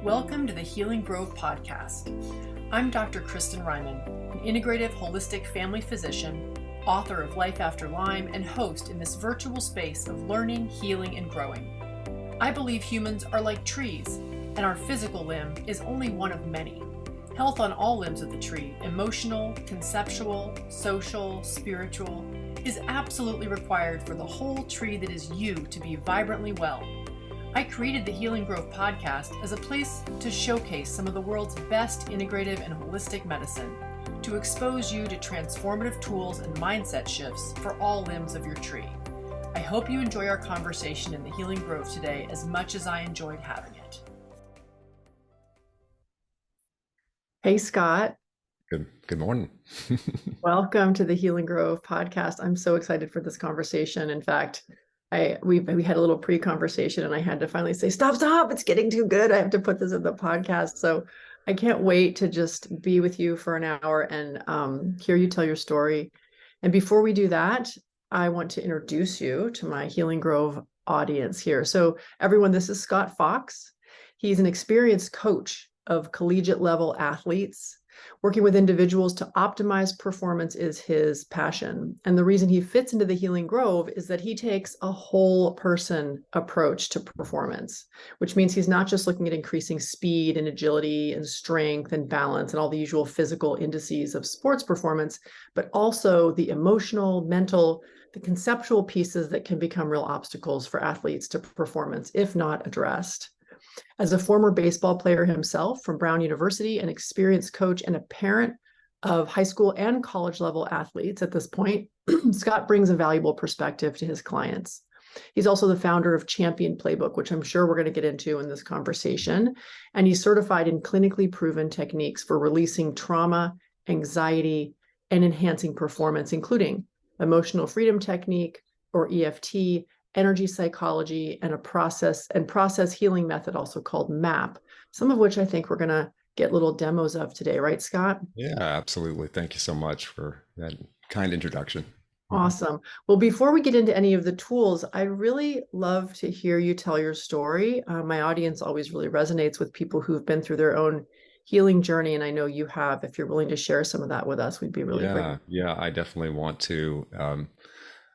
Welcome to the Healing Grove podcast. I'm Dr. Kristin an integrative holistic family physician, author of Life After Lyme, and host in this virtual space of learning, healing, and growing. I believe humans are like trees, and our physical limb is only one of many. Health on all limbs of the tree, emotional, conceptual, social, spiritual, is absolutely required for the whole tree that is you to be vibrantly well. I created the Healing Grove podcast as a place to showcase some of the world's best integrative and holistic medicine, to expose you to transformative tools and mindset shifts for all limbs of your tree. I hope you enjoy our conversation in the Healing Grove today as much as I enjoyed having it. Hey, Scott. Good morning. Welcome to the Healing Grove podcast. I'm so excited for this conversation. In fact, we had a little pre-conversation and I had to finally say, stop, it's getting too good. I have to put this in the podcast. So I can't wait to just be with you for an hour and hear you tell your story. And before we do that, I want to introduce you to my Healing Grove audience here. So everyone, this is Scott Fox. He's an experienced coach of collegiate level athletes. Working with individuals to optimize performance is his passion. And the reason he fits into the Healing Grove is that he takes a whole person approach to performance, which means he's not just looking at increasing speed and agility and strength and balance and all the usual physical indices of sports performance, but also the emotional, mental, the conceptual pieces that can become real obstacles for athletes to performance if not addressed. As a former baseball player himself from Brown University, an experienced coach and a parent of high school and college level athletes at this point, Scott brings a valuable perspective to his clients. He's also the founder of Champion Playbook, which I'm sure we're going to get into in this conversation. And he's certified in clinically proven techniques for releasing trauma, anxiety, and enhancing performance, including emotional freedom technique or EFT, energy psychology, and a process healing method also called MAP, some of which I think we're going to get little demos of today, right, Scott? Yeah, absolutely. Thank you so much for that kind introduction. Awesome. Well, before we get into any of the tools, I really love to hear you tell your story. My audience always really resonates with people who've been through their own healing journey, and I know you have. If you're willing to share some of that with us, we'd be really grateful. Yeah, I definitely want to.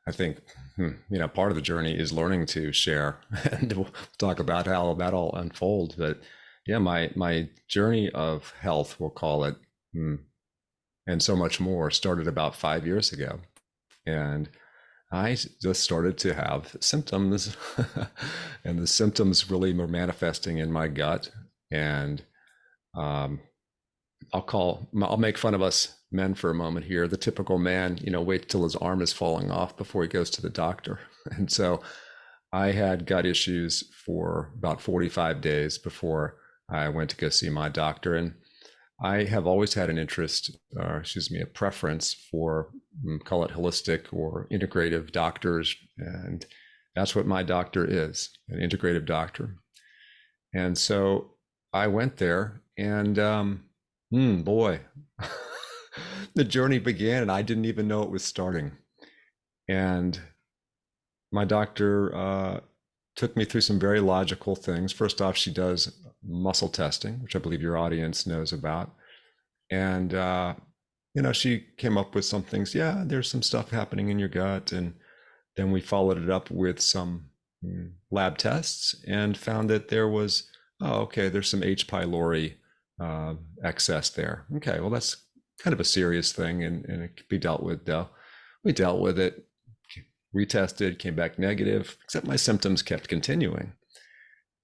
I think, part of the journey is learning to share, and we'll talk about how that all unfolds. But yeah, my journey of health, we'll call it, and so much more, started about 5 years ago. And I just started to have symptoms, and the symptoms really were manifesting in my gut. And I'll make fun of us men for a moment here. The typical man, waits till his arm is falling off before he goes to the doctor. And so I had gut issues for about 45 days before I went to go see my doctor. And I have always had an interest, a preference for, call it holistic or integrative doctors. And that's what my doctor is, an integrative doctor. And so I went there and, boy, the journey began and I didn't even know it was starting. And my doctor took me through some very logical things. First off, she does muscle testing, which I believe your audience knows about. And, she came up with some things. Yeah, there's some stuff happening in your gut. And then we followed it up with some lab tests and found that there was, there's some H. pylori excess there. Okay, well, that's kind of a serious thing and it could be dealt with though. We dealt with it, retested, came back negative, except my symptoms kept continuing.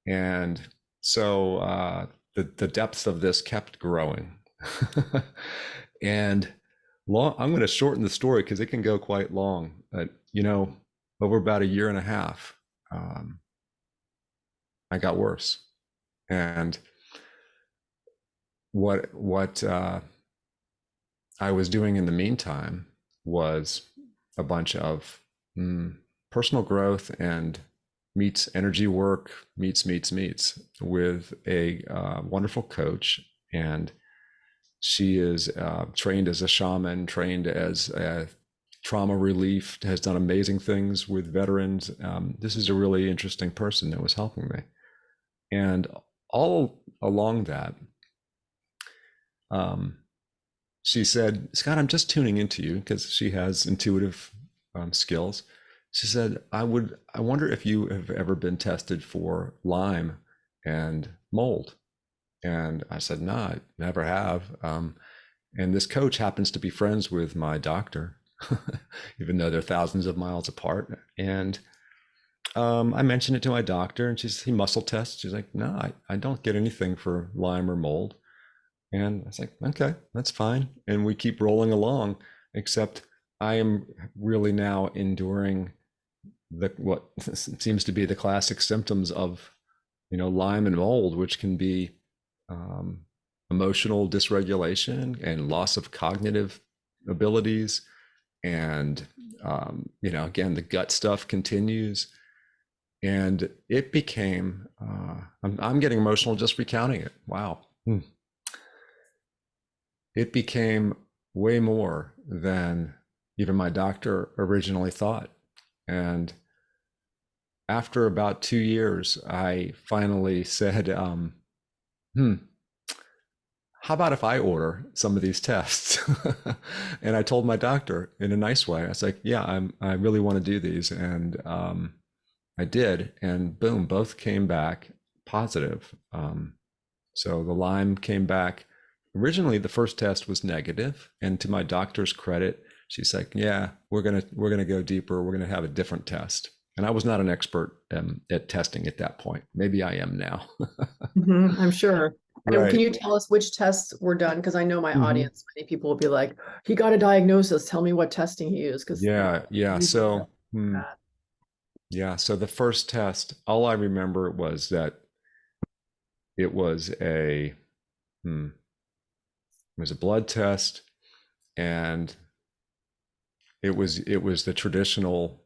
And so the depth of this kept growing. And I'm going to shorten the story because it can go quite long. But, over about a year and a half, I got worse. And what I was doing in the meantime was a bunch of personal growth and meets energy work, meets with a wonderful coach. And she is trained as a shaman, trained as a trauma relief, has done amazing things with veterans. This is a really interesting person that was helping me. And all along that, she said, Scott, I'm just tuning into you, because she has intuitive skills. She said, I wonder if you have ever been tested for Lyme and mold. And I said, no, I never have. And this coach happens to be friends with my doctor, even though they're thousands of miles apart. And I mentioned it to my doctor, and he muscle tests. She's like, no, I don't get anything for Lyme or mold. And I was like, okay, that's fine. And we keep rolling along, except I am really now enduring what seems to be the classic symptoms of, Lyme and mold, which can be emotional dysregulation and loss of cognitive abilities. And, again, the gut stuff continues. And it became, I'm getting emotional just recounting it. Wow. It became way more than even my doctor originally thought. And after about 2 years, I finally said, how about if I order some of these tests? And I told my doctor in a nice way. I was like, yeah, I really want to do these. And I did. And boom, both came back positive. So the Lyme came back. Originally, the first test was negative, and to my doctor's credit, she's like, "Yeah, we're gonna go deeper. We're gonna have a different test." And I was not an expert at testing at that point. Maybe I am now. I'm sure. And can Right. you tell us which tests were done? Because I know my Mhm. audience, many people will be like, he got a diagnosis. Tell me what testing he used. Because Yeah, yeah. usually So, that. yeah. So the first test, all I remember was that it was a blood test, and it was the traditional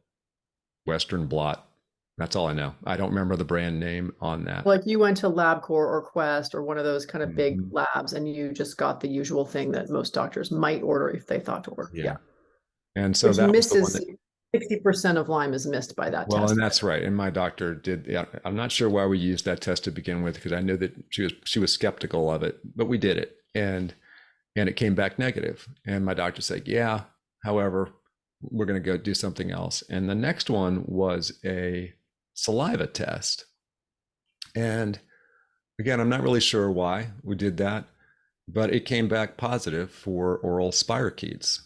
Western blot. That's all I know. I don't remember the brand name on that. Like you went to LabCorp or Quest or one of those kind of big Mhm. labs, and you just got the usual thing that most doctors might order if they thought to order. Yeah. Yeah. And so Which that was the one misses that, 60% of Lyme is missed by that well, test. and that's right. And my doctor did. Yeah, I'm not sure why we used that test to begin with, because I knew that she was skeptical of it, but we did it, and it came back negative. And my doctor said, yeah, however, we're going to go do something else. And the next one was a saliva test. And again, I'm not really sure why we did that, but it came back positive for oral spirochetes.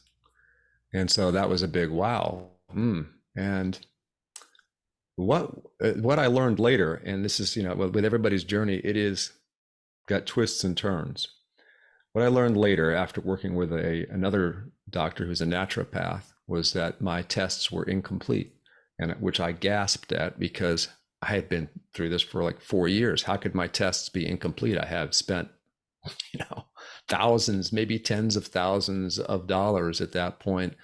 And so that was a big wow. And what I learned later, and this is, with everybody's journey, it is got twists and turns. What I learned later, after working with another doctor who's a naturopath, was that my tests were incomplete, and which I gasped at, because I had been through this for like 4 years. How could my tests be incomplete? I have spent, thousands, maybe tens of thousands of dollars at that point.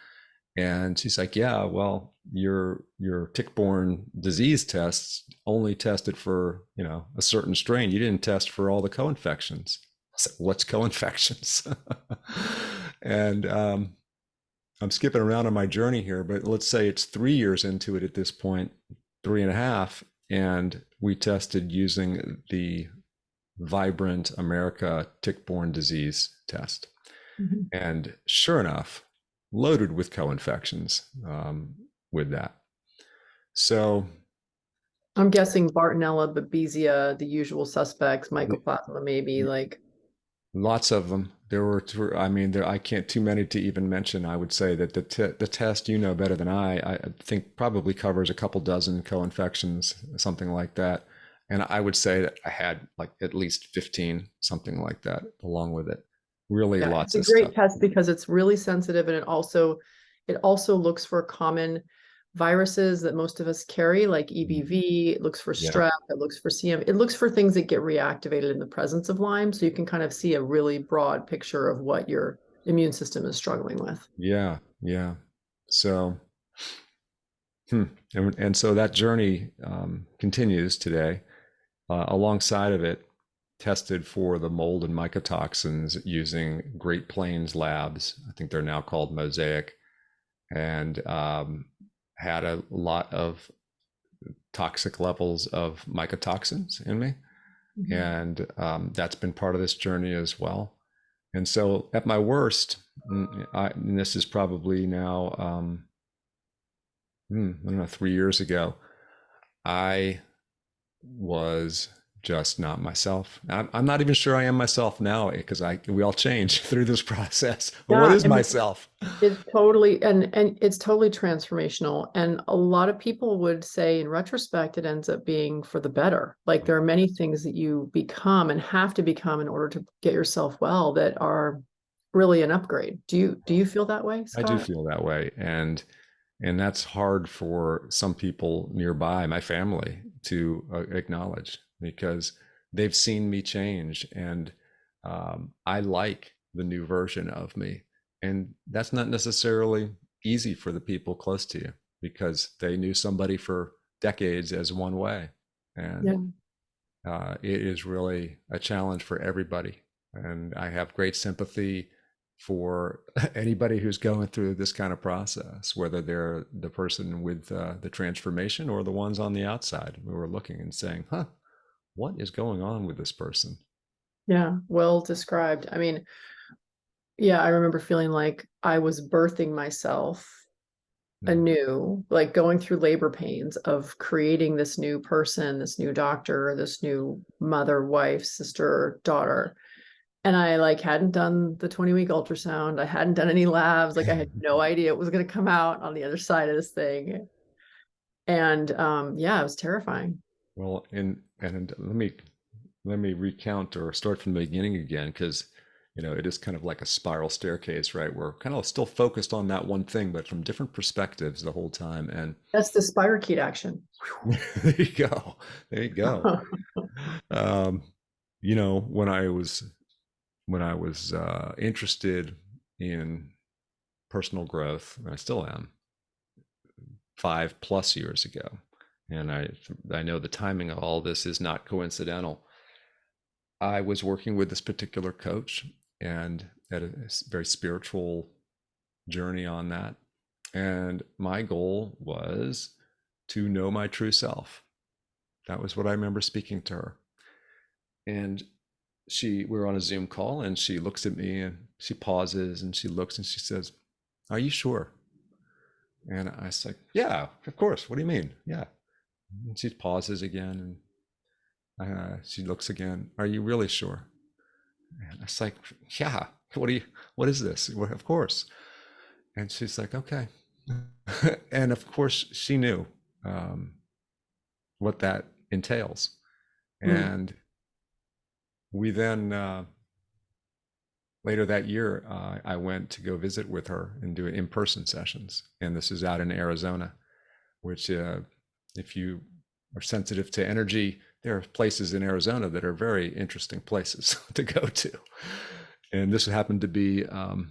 And she's like, yeah, well, your tick-borne disease tests only tested for, a certain strain. You didn't test for all the co-infections. I said, what's co-infections? And I'm skipping around on my journey here, but let's say it's 3 years into it at this point, 3.5, and we tested using the Vibrant America tick-borne disease test. Mhm. And sure enough, loaded with co-infections with that. So I'm guessing Bartonella, Babesia, the usual suspects, Mycoplasma, maybe like. lots of them. There were, I mean, I can't too many to even mention. I would say that the test, better than I think probably covers a couple dozen co-infections, something like that. And I would say that I had like at least 15, something like that, along with it. Really Yeah, lots it's a of stuff. great test because it's really sensitive, and it also looks for common viruses that most of us carry, like EBV. It looks for Yeah. strep. It looks for CM. It looks for things that get reactivated in the presence of Lyme. So you can kind of see a really broad picture of what your immune system is struggling with. Yeah. Yeah. So, and so that journey continues today. Alongside of it, tested for the mold and mycotoxins using Great Plains Labs. I think they're now called Mosaic, and had a lot of toxic levels of mycotoxins in me. And that's been part of this journey as well. And so at my worst, and this is probably now, I don't know, 3 years ago, I was just not myself. I'm not even sure I am myself now because we all change through this process. But what Yeah, is I mean, myself? it's totally and it's totally transformational. And a lot of people would say in retrospect, it ends up being for the better. Like there are many things that you become and have to become in order to get yourself well that are really an upgrade. Do you feel that way, I do Scott? feel that way. And that's hard for some people nearby, my family, to acknowledge because they've seen me change, and I like the new version of me. And that's not necessarily easy for the people close to you because they knew somebody for decades as one way. And Yeah. it is really a challenge for everybody. And I have great sympathy for anybody who's going through this kind of process, whether they're the person with the transformation or the ones on the outside who are looking and saying, huh, what is going on with this person? Yeah, well described. I mean, yeah, I remember feeling like I was birthing myself Hmm. anew, like going through labor pains of creating this new person, this new doctor, this new mother, wife, sister, daughter. And I like hadn't done the 20-week ultrasound. I hadn't done any labs. Like I had no idea it was going to come out on the other side of this thing. And yeah, it was terrifying. Well, and let me recount or start from the beginning again, because it is kind of like a spiral staircase, right? We're kind of still focused on that one thing, but from different perspectives the whole time. And That's the spirochete action. there you go. There you go. Um, when I was interested in personal growth, and I still am, 5+ years ago, and I know the timing of all this is not coincidental. I was working with this particular coach and had a very spiritual journey on that. And my goal was to know my true self. That was what I remember speaking to her. And we're on a Zoom call, and she looks at me and she pauses and she looks and she says, "Are you sure?" And I was like, "Yeah, of course. What do you mean? Yeah." And she pauses again, and she looks again. "Are you really sure?" And I was like, "Yeah. What is this? Well, of course." And she's like, "Okay." And of course, she knew um, what that entails. Mm. And we then, later that year, I went to go visit with her and do in-person sessions. And this is out in Arizona, which, if you are sensitive to energy, there are places in Arizona that are very interesting places to go to. And this happened to be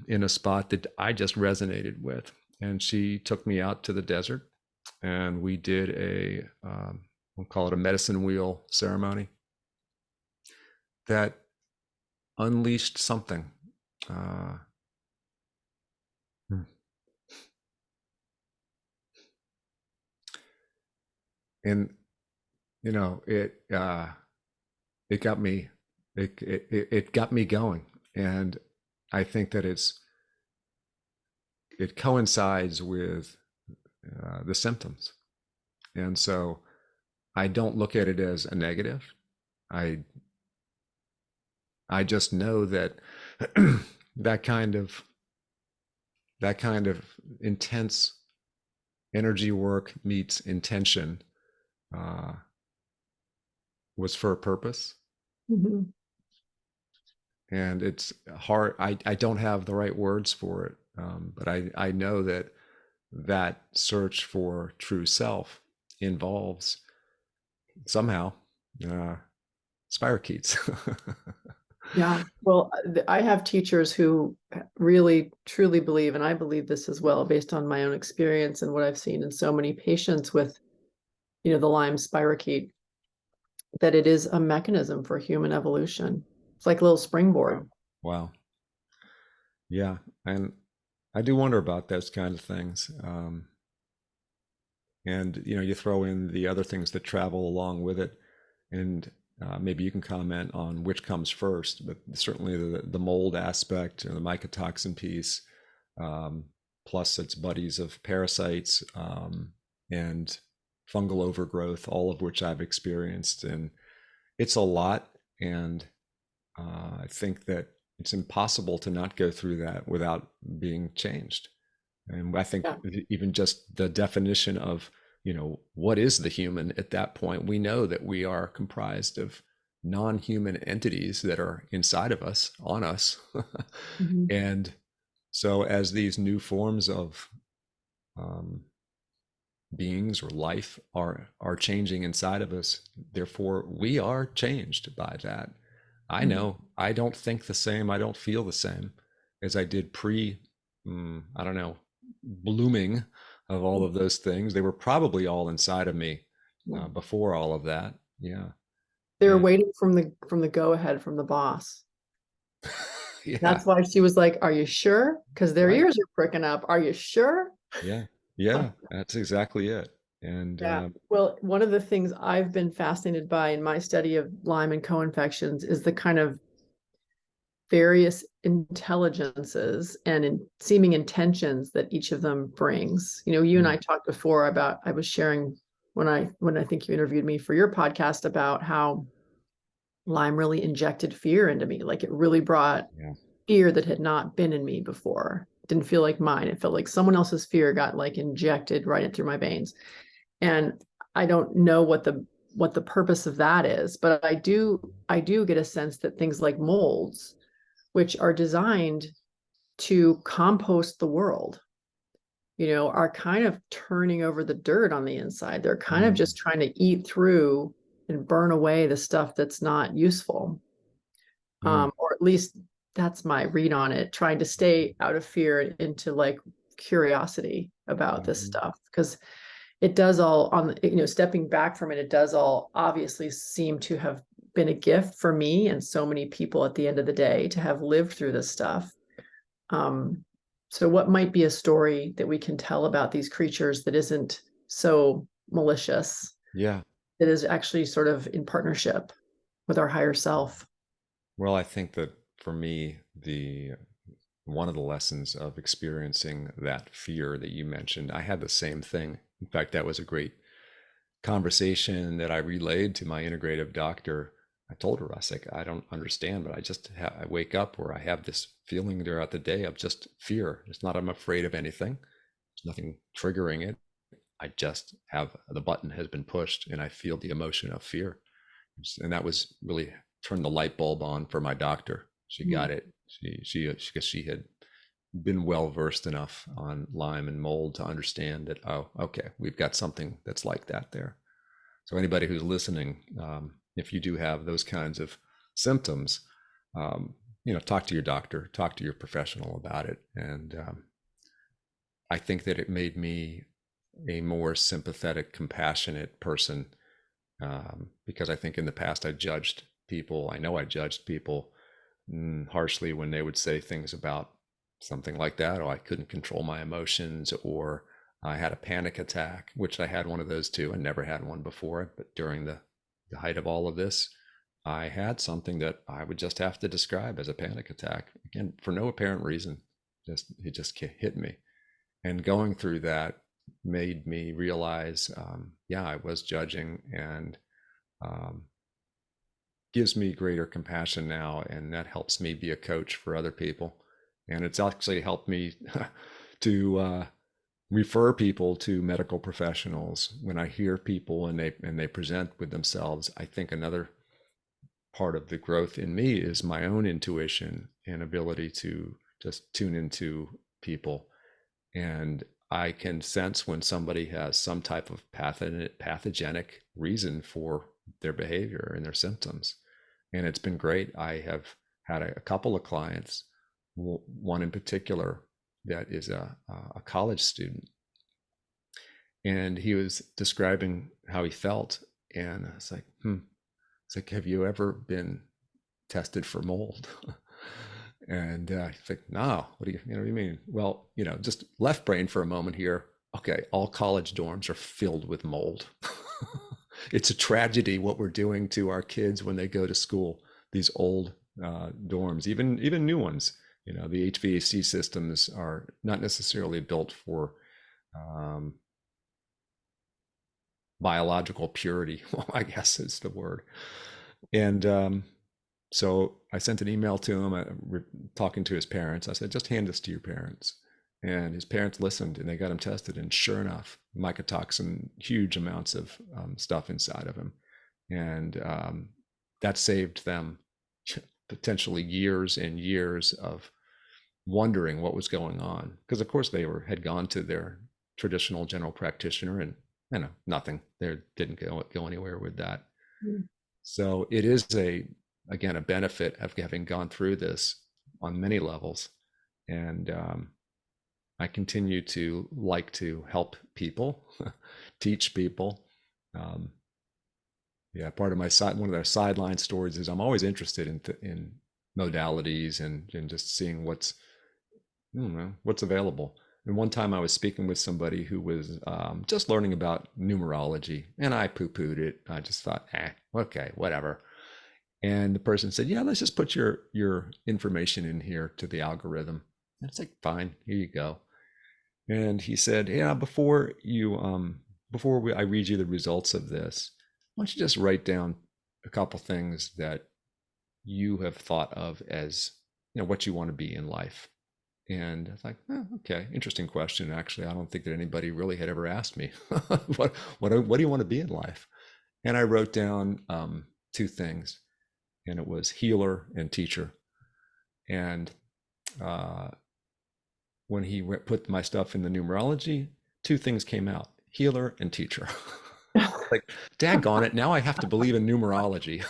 in a spot that I just resonated with. And she took me out to the desert, and we did we'll call it a medicine wheel ceremony that unleashed something. Uh, and it got me it got me going, and I think that it coincides with the symptoms, and so I don't look at it as a negative. I i just know that that kind of intense energy work meets intention uh, was for a purpose. Mhm. And it's hard. I don't have the right words for it, but I know that that search for true self involves somehow spirochetes. Yeah. Well, I have teachers who really truly believe, and I believe this as well, based on my own experience and what I've seen in so many patients with, the Lyme spirochete, that it is a mechanism for human evolution. It's like a little Wow. springboard. Wow. Yeah. And I do wonder about those kinds of things. And you throw in the other things that travel along with it. And maybe you can comment on which comes first, but certainly the mold aspect or the mycotoxin piece, plus its buddies of parasites, and fungal overgrowth, all of which I've experienced. And it's a lot. And I think that it's impossible to not go through that without being changed. And I think Yeah. even just the definition of, what is the human at that point? We know that we are comprised of non-human entities that are inside of us, on us. Mhm. And so as these new forms of beings or life are changing inside of us, therefore we are changed by that. I Mhm. know I don't think the same, I don't feel the same as I did pre, I don't know, blooming of all of those things. They were probably all inside of me Yeah. before all of that. Yeah. They were And waiting from the go ahead from the boss. yeah, That's why she was like, "Are you sure?" Because their right. ears are pricking up. Are you sure? Yeah. Yeah. That's exactly it. And Yeah. Well, one of the things I've been fascinated by in my study of Lyme and co-infections is the kind of various intelligences and seeming intentions that each of them brings. You and I talked before about, I was sharing when I think you interviewed me for your podcast about how Lyme really injected fear into me. Like it really brought yeah. fear that had not been in me before. It didn't feel like mine. It felt like someone else's fear got like injected right in through my veins. And I don't know what the purpose of that is, but I do get a sense that things like molds, which are designed to compost the world, are kind of turning over the dirt on the inside. They're kind of Mm, just trying to eat through and burn away the stuff that's not useful. mm, Or at least that's my read on it, trying to stay out of fear and into like curiosity about this mhm. stuff. Because it does all stepping back from it, it does all obviously seem to have been a gift for me and so many people at the end of the day to have lived through this stuff. Um, so what might be a story that we can tell about these creatures that isn't so malicious, Yeah. that is actually sort of in partnership with our higher self? Well, I think that for me, the one of the lessons of experiencing that fear that you mentioned, I had the same thing. In fact, that was a great conversation that I relayed to my integrative doctor. I told her, I was like, I don't understand, but I wake up where I have this feeling throughout the day of just fear. It's not I'm afraid of anything. There's nothing triggering it. I just have the button has been pushed and I feel the emotion of fear. And that was really turned the light bulb on for my doctor. She Mm. got it. Because she had been well versed enough on Lyme and mold to understand that, oh, okay, we've got something that's like that there. So anybody who's listening, if you do have those kinds of symptoms, talk to your doctor, talk to your professional about it. And I think that it made me a more sympathetic, compassionate person, because I think in the past I judged people. I know I judged people harshly when they would say things about something like that, or I couldn't control my emotions, or I had a panic attack, which I had one of those too. I never had one before, but during the height of all of this, I had something that I would just have to describe as a panic attack, again, for no apparent reason. It just hit me. And going through that made me realize, yeah, I was judging, and um, gives me greater compassion now, and that helps me be a coach for other people. And it's actually helped me to refer people to medical professionals when I hear people and they present with themselves. I think another part of the growth in me is my own intuition and ability to just tune into people. And I can sense when somebody has some type of pathogenic reason for their behavior and their symptoms. And it's been great. I have had a couple of clients, one in particular that is a college student, and he was describing how he felt. And I was like, It's like, have you ever been tested for mold? And he's like, no, what do you mean? Well, just left brain for a moment here. Okay, all college dorms are filled with mold. It's a tragedy what we're doing to our kids when they go to school. These old dorms, even new ones. You know, the HVAC systems are not necessarily built for um, biological purity. Well, I guess is the word. And so I sent an email to him, talking to his parents. I said, just hand this to your parents. And his parents listened, and they got him tested. And sure enough, mycotoxin, huge amounts of stuff inside of him. And that saved them potentially years and years of wondering what was going on. Because of course had gone to their traditional general practitioner, and nothing. They didn't go anywhere with that. Mm. So it is again a benefit of having gone through this on many levels. And I continue to like to help people, teach people. Yeah, part of one of their sideline stories is I'm always interested in modalities and just seeing what's available. And one time I was speaking with somebody who was just learning about numerology, and I poo-pooed it. I just thought, okay, whatever. And the person said, yeah, let's just put your information in here to the algorithm. And it's like, fine, here you go. And he said, yeah, before I read you the results of this, why don't you just write down a couple things that you have thought of as, what you want to be in life. And I was like, okay, interesting question. Actually, I don't think that anybody really had ever asked me, what do you want to be in life? And I wrote down two things, and it was healer and teacher. And when he put my stuff in the numerology, two things came out: healer and teacher. Like, daggone it, now I have to believe in numerology.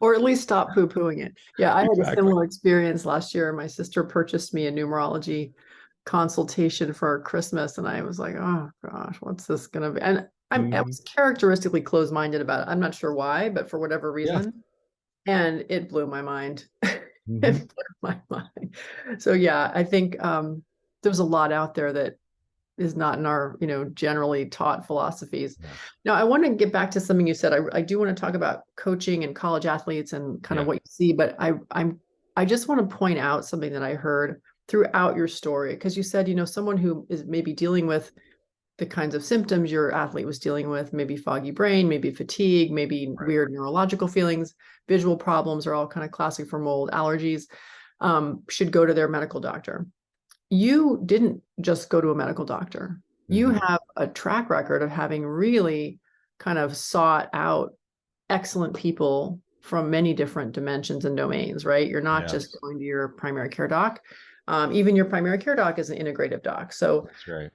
Or at least stop poo-pooing it. Yeah, I had a Exactly. similar experience last year. My sister purchased me a numerology consultation for Christmas, and I was like, oh gosh, what's this gonna be? And I was characteristically closed-minded about it. I'm not sure why, but for whatever Yeah. reason. And it blew my mind. Mm-hmm. It blew my mind. So yeah, I think there's a lot out there that is not in our, generally taught philosophies. Yeah. Now, I want to get back to something you said. I do want to talk about coaching and college athletes and kind of what you see, but I just want to point out something that I heard throughout your story, because you said, someone who is maybe dealing with the kinds of symptoms your athlete was dealing with, maybe foggy brain, maybe fatigue, maybe weird neurological feelings, visual problems are all kind of classic for mold, allergies, should go to their medical doctor. You didn't just go to a medical doctor. You have a track record of having really kind of sought out excellent people from many different dimensions and domains, right? You're not just going to your primary care doc. Even your primary care doc is an integrative doc. So That's right.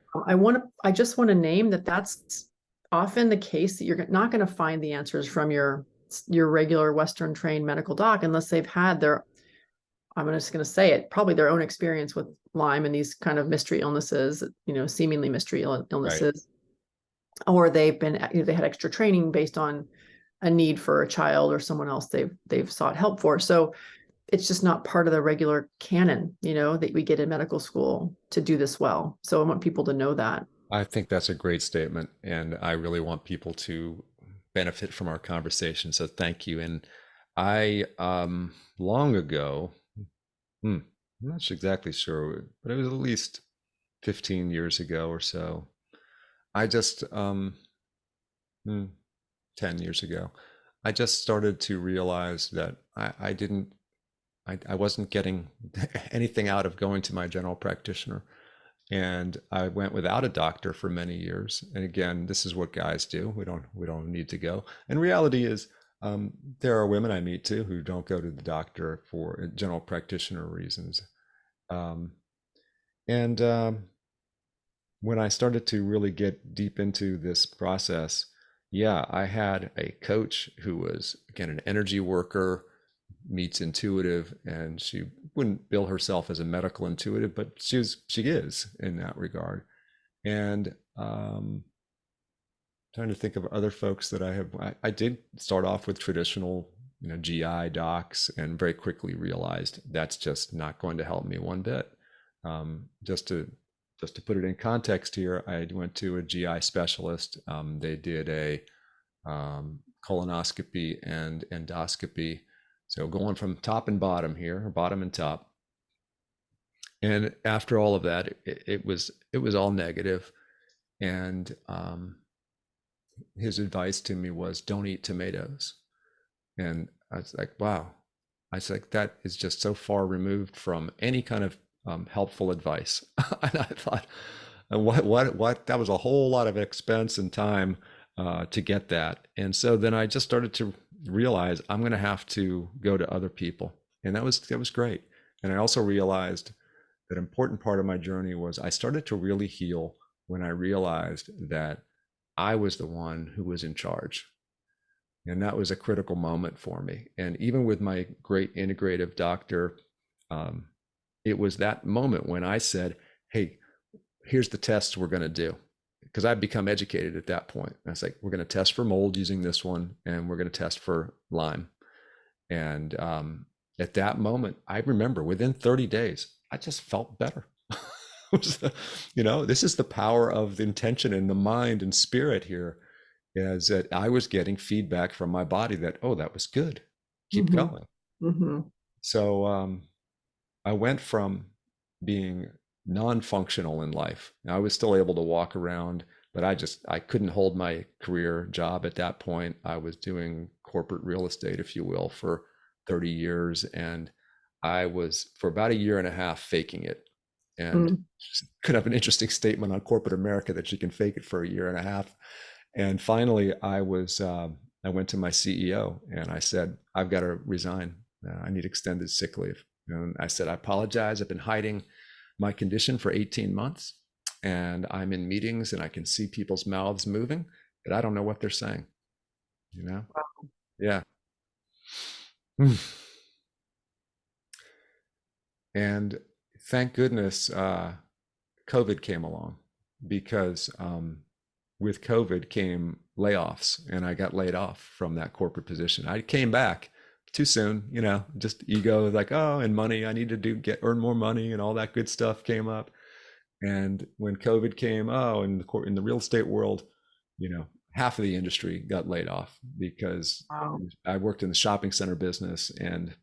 I just want to name that's often the case, that you're not going to find the answers from your regular Western trained medical doc unless they've had I'm just going to say it, probably their own experience with Lyme and these kind of mystery illnesses, seemingly mystery illnesses, or they had extra training based on a need for a child or someone else they've sought help for. So it's just not part of the regular canon, that we get in medical school to do this well. So I want people to know that. I think that's a great statement, and I really want people to benefit from our conversation. So thank you. And I, long ago, I'm not exactly sure, but it was at least 15 years ago or so. I just, 10 years ago, I just started to realize that I wasn't getting anything out of going to my general practitioner. And I went without a doctor for many years. And again, this is what guys do. We don't need to go. And reality is, there are women I meet too who don't go to the doctor for general practitioner reasons. And when I started to really get deep into this process, I had a coach who was, again, an energy worker, meets intuitive, and she wouldn't bill herself as a medical intuitive, but she is in that regard. And trying to think of other folks that I did start off with traditional GI docs, and very quickly realized that's just not going to help me one bit. Just to put it in context here, I went to a GI specialist. They did a colonoscopy and endoscopy. So going from top and bottom here, or bottom and top. And after all of that, it was all negative. And his advice to me was, don't eat tomatoes. And I was like, wow. I was like, that is just so far removed from any kind of helpful advice. And I thought, what? That was a whole lot of expense and time to get that. And so then I just started to realize I'm going to have to go to other people, and that was great. And I also realized that an important part of my journey was I started to really heal when I realized that I was the one who was in charge. And that was a critical moment for me. And even with my great integrative doctor, it was that moment when I said, hey, here's the tests we're going to do. Because I'd become educated at that point. I was like, we're going to test for mold using this one, and we're going to test for Lyme. And at that moment, I remember within 30 days, I just felt better. This is the power of the intention and the mind and spirit here, is that I was getting feedback from my body that, oh, that was good. Keep going. So I went from being non-functional in life. I was still able to walk around, but I couldn't hold my career job at that point. I was doing corporate real estate, if you will, for 30 years. And I was, for about a year and a half, faking it. And could have an interesting statement on corporate America that you can fake it for a year and a half. And finally, I went to my CEO and I said, I've got to resign. I need extended sick leave. And I said, I apologize. I've been hiding my condition for 18 months, and I'm in meetings and I can see people's mouths moving, but I don't know what they're saying. Wow. Yeah. And thank goodness COVID came along, because with COVID came layoffs, and I got laid off from that corporate position. I came back too soon, just ego, like, oh, and money, I need to earn more money, and all that good stuff came up. And when COVID came, in the real estate world, half of the industry got laid off, because I worked in the shopping center business. And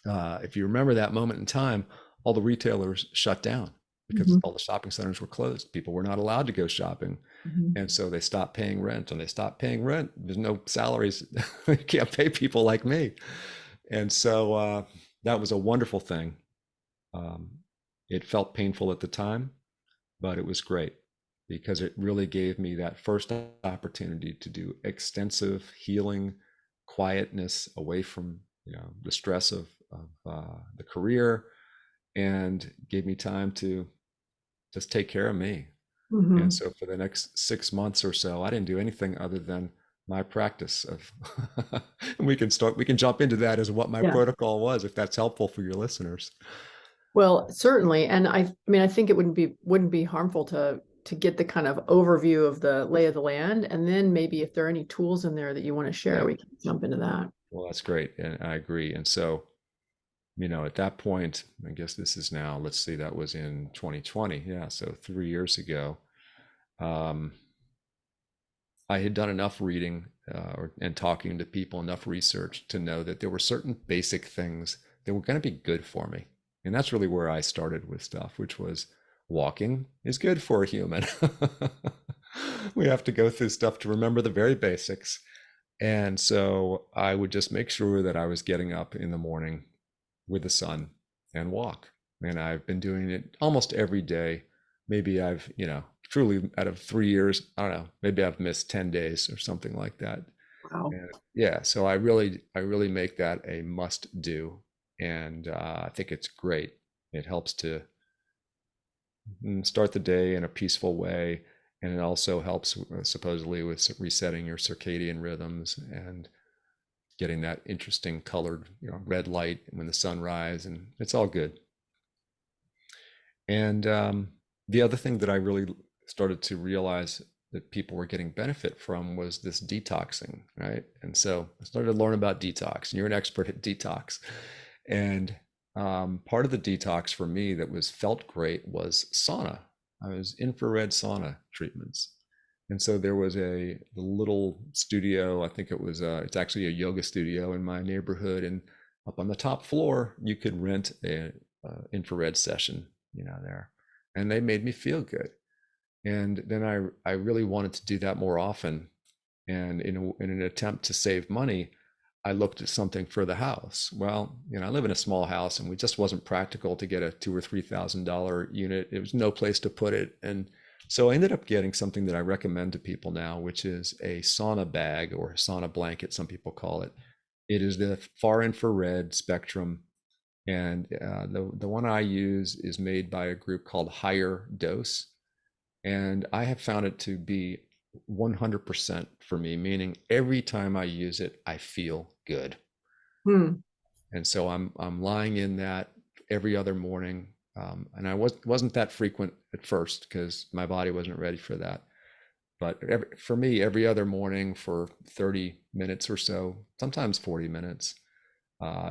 if you remember that moment in time, all the retailers shut down because all the shopping centers were closed. People were not allowed to go shopping. And so they stopped paying rent. And they stopped paying rent, there's no salaries. You can't pay people like me. And so that was a wonderful thing. It felt painful at the time, but it was great, because it really gave me that first opportunity to do extensive healing, quietness, away from the stress of the career, and gave me time to just take care of me. And so for the next 6 months or so, I didn't do anything other than my practice of and we can jump into that as what my protocol was, if that's helpful for your listeners. Well, certainly. And I mean, I think it wouldn't be harmful to get the kind of overview of the lay of the land. And then maybe if there are any tools in there that you want to share, we can jump into that. Well, that's great. And I agree. And so, at that point, I guess this is now, let's see, that was in 2020. Yeah. So 3 years ago, I had done enough reading and talking to people, enough research to know that there were certain basic things that were going to be good for me. And that's really where I started with stuff, which was walking is good for a human. We have to go through stuff to remember the very basics. And so I would just make sure that I was getting up in the morning with the sun and walk. And I've been doing it almost every day. Maybe I've, truly, out of 3 years, I don't know, maybe I've missed 10 days or something like that. Wow. And so I really make that a must do. And I think it's great. It helps to start the day in a peaceful way. And it also helps supposedly with resetting your circadian rhythms and getting that interesting colored, red light when the sun rises, and it's all good. And the other thing that I really started to realize that people were getting benefit from was this detoxing, right? And so I started to learn about detox, and you're an expert at detox. And part of the detox for me that felt great was sauna. I was infrared sauna treatments. And so there was a little studio, I think it was, it's actually a yoga studio in my neighborhood. And up on the top floor, you could rent a infrared session, there. And they made me feel good. And then I really wanted to do that more often. And in an attempt to save money, I looked at something for the house. Well, I live in a small house, and it just wasn't practical to get a $2,000 or $3,000 unit. It was no place to put it. And so I ended up getting something that I recommend to people now, which is a sauna bag, or a sauna blanket, some people call it. It is the far infrared spectrum. And the one I use is made by a group called Higher Dose. And I have found it to be 100% for me, meaning every time I use it, I feel good. Hmm. And so I'm lying in that every other morning. And I wasn't that frequent at first because my body wasn't ready for that. But for me, every other morning for 30 minutes or so, sometimes 40 minutes,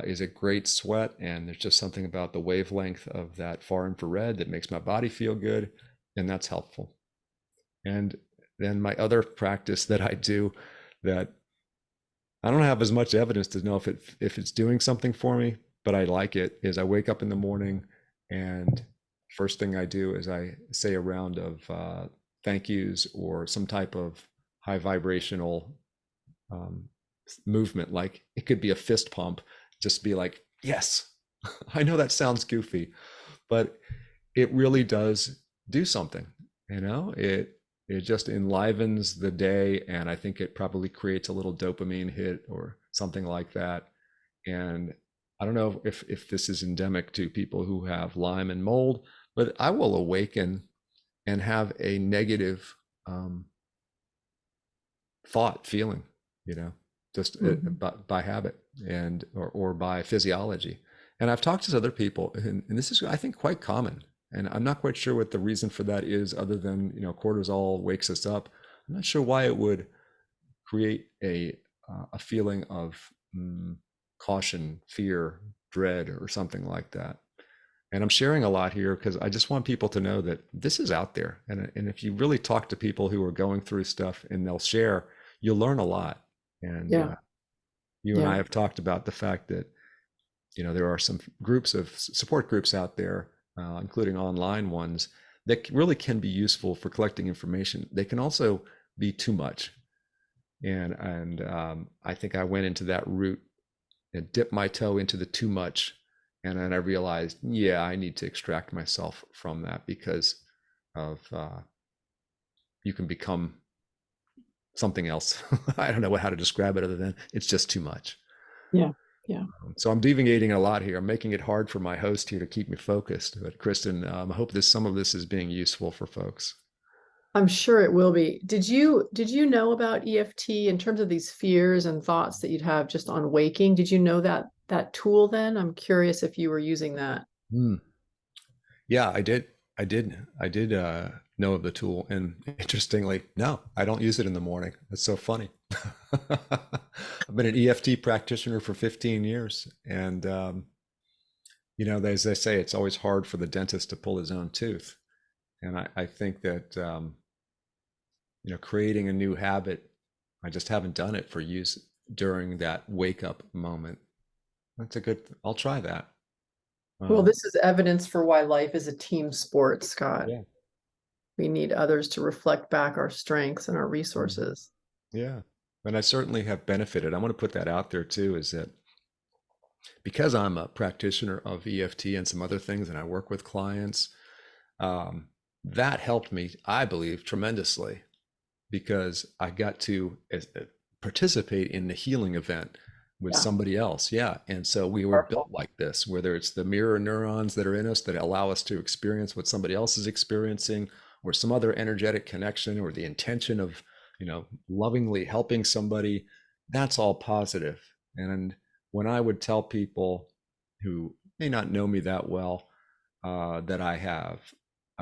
is a great sweat. And there's just something about the wavelength of that far infrared that makes my body feel good. And that's helpful. And then my other practice that I do, that I don't have as much evidence to know if it's doing something for me, but I like it, is I wake up in the morning, and first thing I do is I say a round of thank yous, or some type of high vibrational movement. Like it could be a fist pump, just be like, yes. I know that sounds goofy, but it really does do something. It just enlivens the day, and I think it probably creates a little dopamine hit or something like that. And I don't know if this is endemic to people who have Lyme and mold, but I will awaken and have a negative thought, feeling, just Mhm. by habit and or by physiology. And I've talked to other people, and this is, I think, quite common. And I'm not quite sure what the reason for that is, other than cortisol wakes us up. I'm not sure why it would create a feeling of caution, fear, dread, or something like that. And I'm sharing a lot here because I just want people to know that this is out there. And if you really talk to people who are going through stuff and they'll share, you'll learn a lot. And Yeah. you and I Yeah. have talked about the fact that there are some groups of support groups out there, including online ones, that really can be useful for collecting information. They can also be too much. And I think I went into that route and dipped my toe into the too much. And then I realized, yeah, I need to extract myself from that, because of you can become something else. I don't know how to describe it other than it's just too much. Yeah. Yeah. So I'm deviating a lot here. I'm making it hard for my host here to keep me focused. But Kristin, I hope some of this is being useful for folks. I'm sure it will be. Did you know about EFT in terms of these fears and thoughts that you'd have just on waking? Did you know that tool then? I'm curious if you were using that. Hmm. Yeah, I did. I did know of the tool, and interestingly, no, I don't use it in the morning. That's so funny. I've been an EFT practitioner for 15 years, and as they say, it's always hard for the dentist to pull his own tooth. And I think that creating a new habit, I just haven't done it for use during that wake up moment. That's a good. I'll try that. Well, Um, this is evidence for why life is a team sport, Scott. yeah. We need others to reflect back our strengths and our Mhm. resources. Yeah. And I certainly have benefited. I want to put that out there too, is that because I'm a practitioner of EFT and some other things, and I work with clients, um, that helped me, I believe, tremendously, because I got to participate in the healing event with Yeah. somebody else. Yeah. And so we were built Powerful. like this, whether it's the mirror neurons that are in us that allow us to experience what somebody else is experiencing, or some other energetic connection, or the intention of, lovingly helping somebody. That's all positive. And when I would tell people who may not know me that well, that I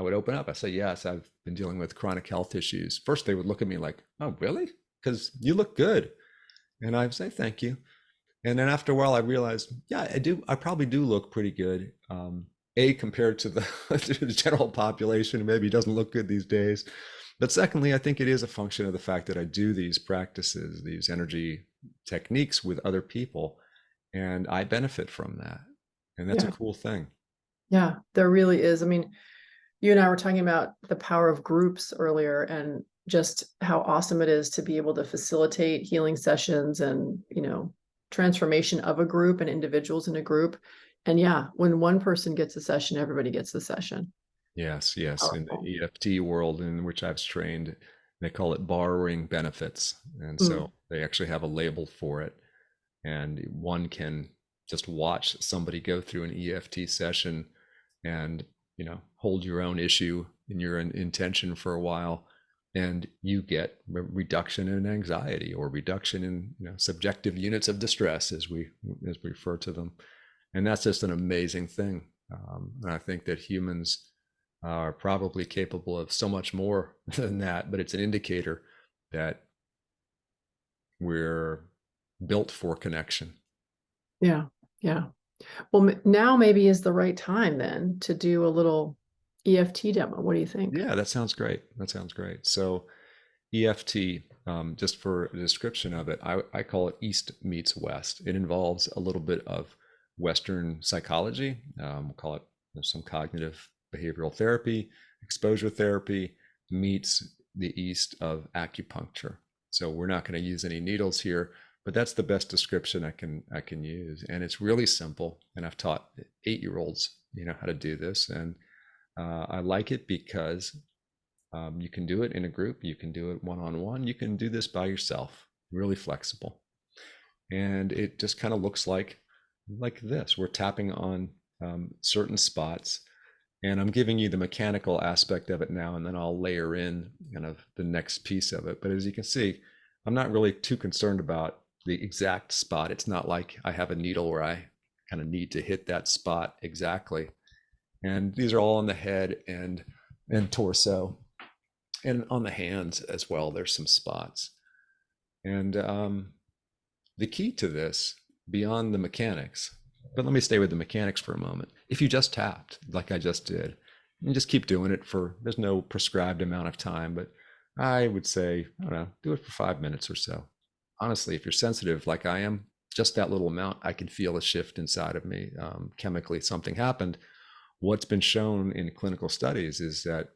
would open up. I say, yes, I've been dealing with chronic health issues. First, they would look at me like, oh, really? Because you look good. And I'd say, thank you. And then after a while, I realized, yeah, I do. I probably do look pretty good. Compared to the, to the general population, maybe doesn't look good these days. But secondly, I think it is a function of the fact that I do these practices, these energy techniques with other people, and I benefit from that. And that's a Yeah. cool thing. Yeah, there really is. I mean, you and I were talking about the power of groups earlier and just how awesome it is to be able to facilitate healing sessions and, transformation of a group and individuals in a group. And yeah, when one person gets a session, everybody gets the session. Yes, yes. In the Powerful. EFT world in which I've trained, they call it borrowing benefits. And Mm, so they actually have a label for it. And one can just watch somebody go through an EFT session and, hold your own issue in your intention for a while. And you get reduction in anxiety or reduction in subjective units of distress, as we refer to them. And that's just an amazing thing. And I think that humans are probably capable of so much more than that, but it's an indicator that we're built for connection. yeah. Yeah. Well, now maybe is the right time then to do a little EFT demo. What do you think? Yeah, that sounds great. That sounds great. So EFT, just for a description of it, I call it East meets West. It involves a little bit of Western psychology. We'll call it some cognitive behavioral therapy, exposure therapy meets the East of acupuncture. So we're not going to use any needles here, but that's the best description I can use. And it's really simple. And I've taught 8-year-olds, how to do this. And I like it because you can do it in a group, you can do it one-on-one, you can do this by yourself, really flexible. And it just kind of looks like this. We're tapping on certain spots, and I'm giving you the mechanical aspect of it now, and then I'll layer in kind of the next piece of it. But as you can see, I'm not really too concerned about the exact spot. It's not like I have a needle where I kind of need to hit that spot exactly. And these are all on the head and torso, and on the hands as well. There's some spots. And the key to this, beyond the mechanics, but let me stay with the mechanics for a moment. If you just tapped like I just did, and just keep doing it there's no prescribed amount of time, but I would say, I don't know, do it for 5 minutes or so. Honestly, if you're sensitive like I am, just that little amount, I can feel a shift inside of me. Chemically, something happened. What's been shown in clinical studies is that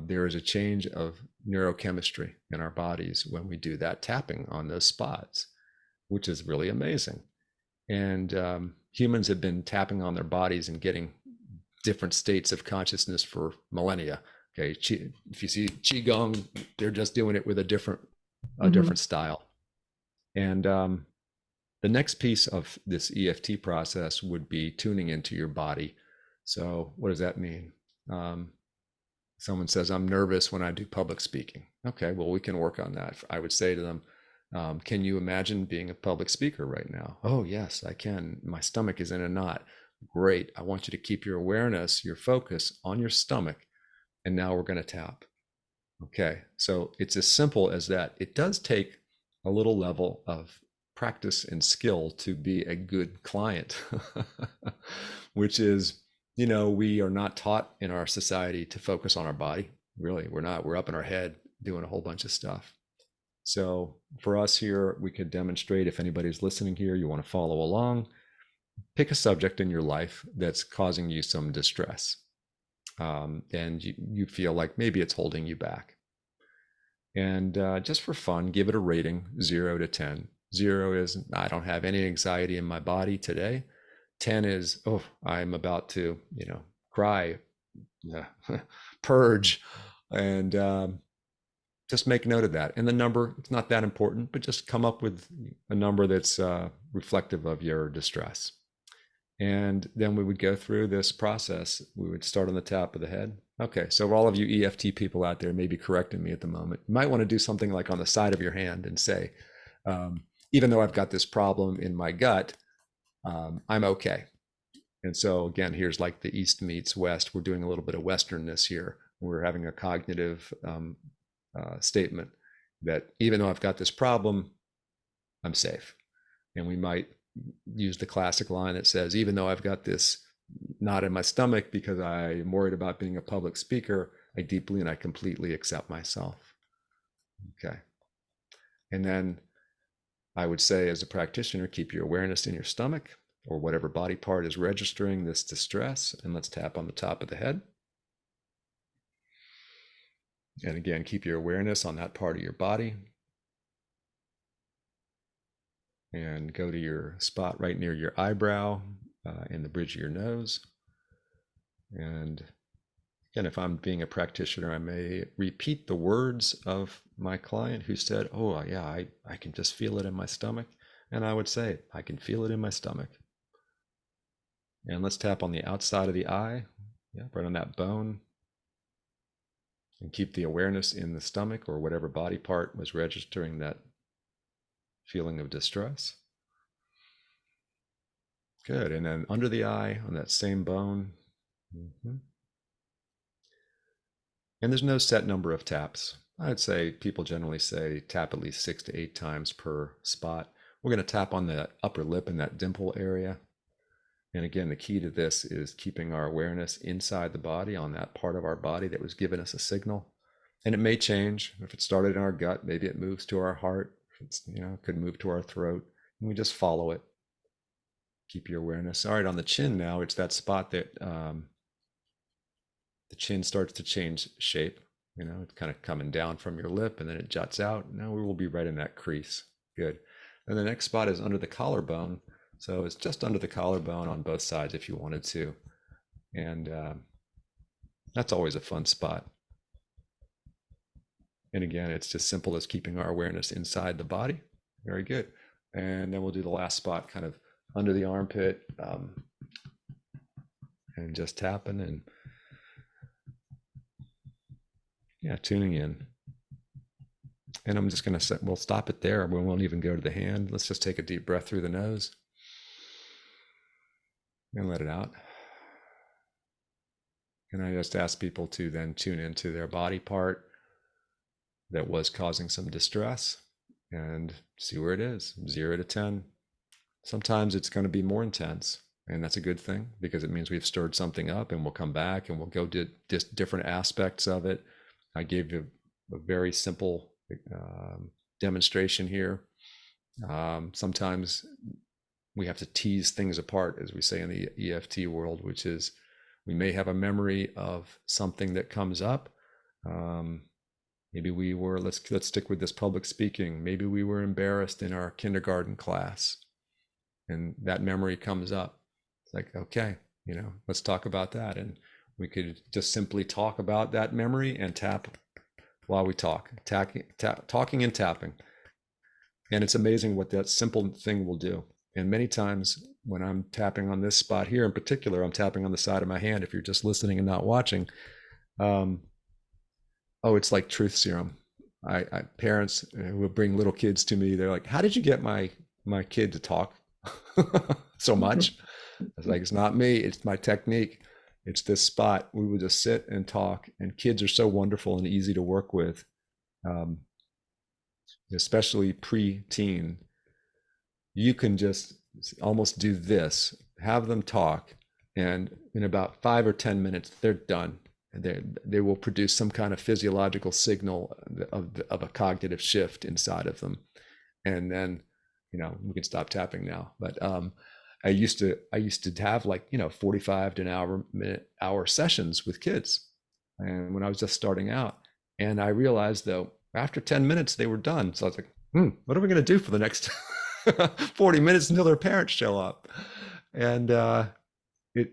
there is a change of neurochemistry in our bodies when we do that tapping on those spots, which is really amazing. And humans have been tapping on their bodies and getting different states of consciousness for millennia. Okay, if you see qigong, they're just doing it with a different style. And the next piece of this EFT process would be tuning into your body. So what does that mean? Someone says, I'm nervous when I do public speaking. Okay, well, we can work on that. I would say to them, can you imagine being a public speaker right now? Oh, yes, I can. My stomach is in a knot. Great. I want you to keep your awareness, your focus on your stomach. And now we're going to tap. Okay, so it's as simple as that. It does take a little level of practice and skill to be a good client, which is, we are not taught in our society to focus on our body. Really, we're not. We're up in our head doing a whole bunch of stuff. So for us here, we could demonstrate, if anybody's listening here, you want to follow along, pick a subject in your life that's causing you some distress. And you feel like maybe it's holding you back. And just for fun, give it a rating, 0 to 10. 0 is, I don't have any anxiety in my body today. 10 is, oh, I'm about to, cry, purge. And just make note of that. And the number, it's not that important, but just come up with a number that's reflective of your distress. And then we would go through this process. We would start on the top of the head. Okay, so for all of you EFT people out there, maybe correcting me at the moment, you might want to do something like on the side of your hand and say, even though I've got this problem in my gut, I'm okay. And so again, here's like the East meets West. We're doing a little bit of Westernness here. We're having a cognitive statement that even though I've got this problem, I'm safe. And we might use the classic line that says, even though I've got this knot in my stomach because I'm worried about being a public speaker, I deeply and I completely accept myself. Okay. And then I would say, as a practitioner, keep your awareness in your stomach or whatever body part is registering this distress. And let's tap on the top of the head. And again, keep your awareness on that part of your body. And go to your spot right near your eyebrow, in the bridge of your nose. And again, if I'm being a practitioner, I may repeat the words of my client who said, oh, yeah, I can just feel it in my stomach. And I would say, I can feel it in my stomach. And let's tap on the outside of the eye, yeah, right on that bone. And keep the awareness in the stomach or whatever body part was registering that feeling of distress. Good. And then under the eye on that same bone. Mm-hmm. And there's no set number of taps. I'd say people generally say tap at least 6 to 8 times per spot. We're going to tap on the upper lip in that dimple area. And again, the key to this is keeping our awareness inside the body on that part of our body that was giving us a signal. And it may change. If it started in our gut, maybe it moves to our heart. It's, it could move to our throat. And we just follow it. Keep your awareness. All right, on the chin now, it's that spot that the chin starts to change shape. It's kind of coming down from your lip and then it juts out. Now we will be right in that crease. Good. And the next spot is under the collarbone. So it's just under the collarbone on both sides if you wanted to. And that's always a fun spot. And again, it's just simple as keeping our awareness inside the body. Very good. And then we'll do the last spot kind of under the armpit, and just tapping and tuning in. And I'm just going to we'll stop it there. We won't even go to the hand. Let's just take a deep breath through the nose and let it out. And I just ask people to then tune into their body part that was causing some distress and see where it is, 0 to 10. Sometimes it's going to be more intense, and that's a good thing because it means we've stirred something up, and we'll come back and we'll go to different aspects of it. I gave you a very simple demonstration here. Sometimes we have to tease things apart, as we say in the EFT world, which is we may have a memory of something that comes up. Maybe we were, let's stick with this public speaking. Maybe we were embarrassed in our kindergarten class and that memory comes up. It's like, okay, let's talk about that. And we could just simply talk about that memory and tap while we talk, talking and tapping. And it's amazing what that simple thing will do. And many times when I'm tapping on this spot here in particular, I'm tapping on the side of my hand. If you're just listening and not watching, it's like truth serum. Parents will bring little kids to me. They're like, how did you get my kid to talk so much? I was like, it's not me, it's my technique. It's this spot. We would just sit and talk, and kids are so wonderful and easy to work with, especially pre-teen. You can just almost do this, have them talk, and in about 5 or 10 minutes, they're done. They will produce some kind of physiological signal of a cognitive shift inside of them. And then, we can stop tapping now. But I used to have 45 to an hour sessions with kids. And when I was just starting out, and I realized though, after 10 minutes, they were done. So I was like, what are we going to do for the next 40 minutes until their parents show up? And